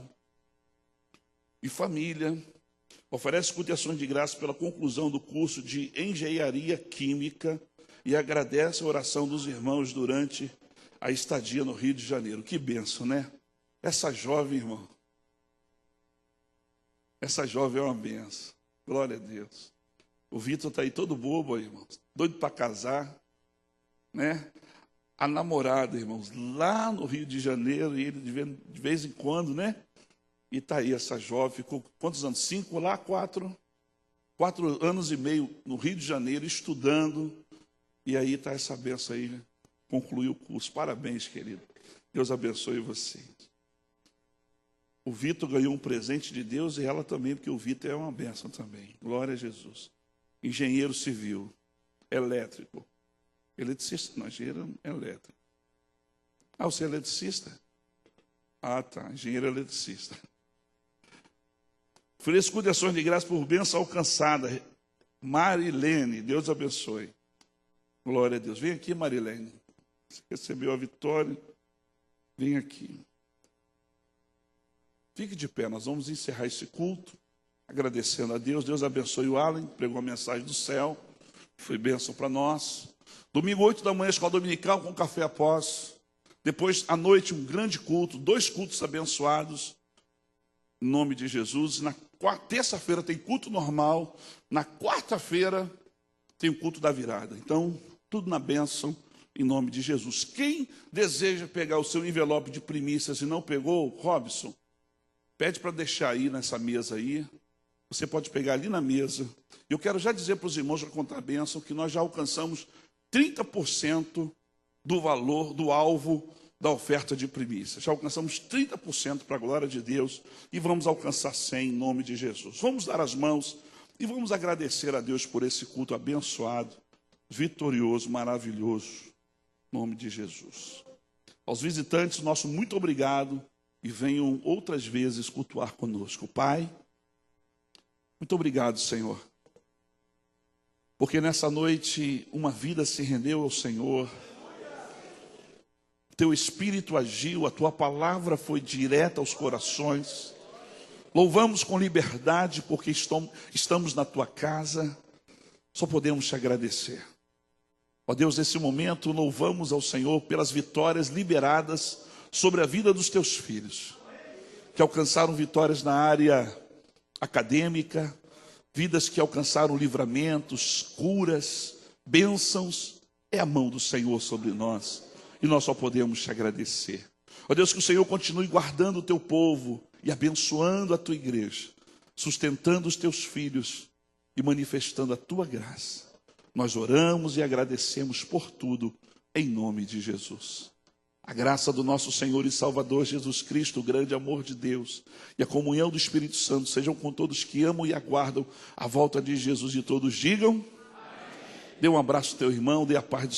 e família oferece culto e ações de graças pela conclusão do curso de Engenharia Química e agradece a oração dos irmãos durante a estadia no Rio de Janeiro. Que bênção, né? Essa jovem, irmão, essa jovem é uma bênção. Glória a Deus. O Vitor está aí todo bobo, irmão, doido para casar. né? A namorada, irmãos, lá no Rio de Janeiro, e ele de vez em quando, né? E está aí essa jovem, ficou quantos anos? 5 lá, 4 anos e meio no Rio de Janeiro, estudando. E aí está essa benção aí, né? Concluiu o curso. Parabéns, querido. Deus abençoe vocês. O Vitor ganhou um presente de Deus e ela também, porque o Vitor é uma benção também. Glória a Jesus. Engenheiro civil, elétrico. Eletricista, não, engenheiro elétrico. Ah, você é eletricista? Ah, tá, engenheiro eletricista. Fresco de ações de graça por bênção alcançada. Marilene, Deus abençoe. Glória a Deus. Vem aqui, Marilene. Você recebeu a vitória. Vem aqui. Fique de pé, nós vamos encerrar esse culto, agradecendo a Deus. Deus abençoe o Alan, pregou a mensagem do céu, foi bênção para nós. Domingo, 8 da manhã, escola dominical com café após. Depois, à noite, um grande culto, 2 cultos abençoados, em nome de Jesus. Na terça-feira tem culto normal, na quarta-feira tem o culto da virada. Então, tudo na bênção, em nome de Jesus. Quem deseja pegar o seu envelope de primícias e não pegou, Robson, pede para deixar aí nessa mesa aí. Você pode pegar ali na mesa. Eu quero já dizer para os irmãos, para contar a bênção, que nós já alcançamos 30% do valor, do alvo da oferta de primícias. Já alcançamos 30% para a glória de Deus e vamos alcançar 100 em nome de Jesus. Vamos dar as mãos e vamos agradecer a Deus por esse culto abençoado, vitorioso, maravilhoso, em nome de Jesus. Aos visitantes, nosso muito obrigado e venham outras vezes cultuar conosco. Pai, muito obrigado, Senhor, porque nessa noite uma vida se rendeu ao Senhor, Teu Espírito agiu, a Tua palavra foi direta aos corações. Louvamos com liberdade porque estamos na Tua casa, só podemos Te agradecer. Ó Deus, nesse momento louvamos ao Senhor pelas vitórias liberadas sobre a vida dos Teus filhos, que alcançaram vitórias na área acadêmica, vidas que alcançaram livramentos, curas, bênçãos. É a mão do Senhor sobre nós e nós só podemos Te agradecer. Ó Deus, que o Senhor continue guardando o Teu povo e abençoando a Tua igreja, sustentando os Teus filhos e manifestando a Tua graça. Nós oramos e agradecemos por tudo, em nome de Jesus. A graça do nosso Senhor e Salvador Jesus Cristo, o grande amor de Deus e a comunhão do Espírito Santo sejam com todos que amam e aguardam a volta de Jesus, e todos digam. Dê um abraço ao teu irmão, dê a paz do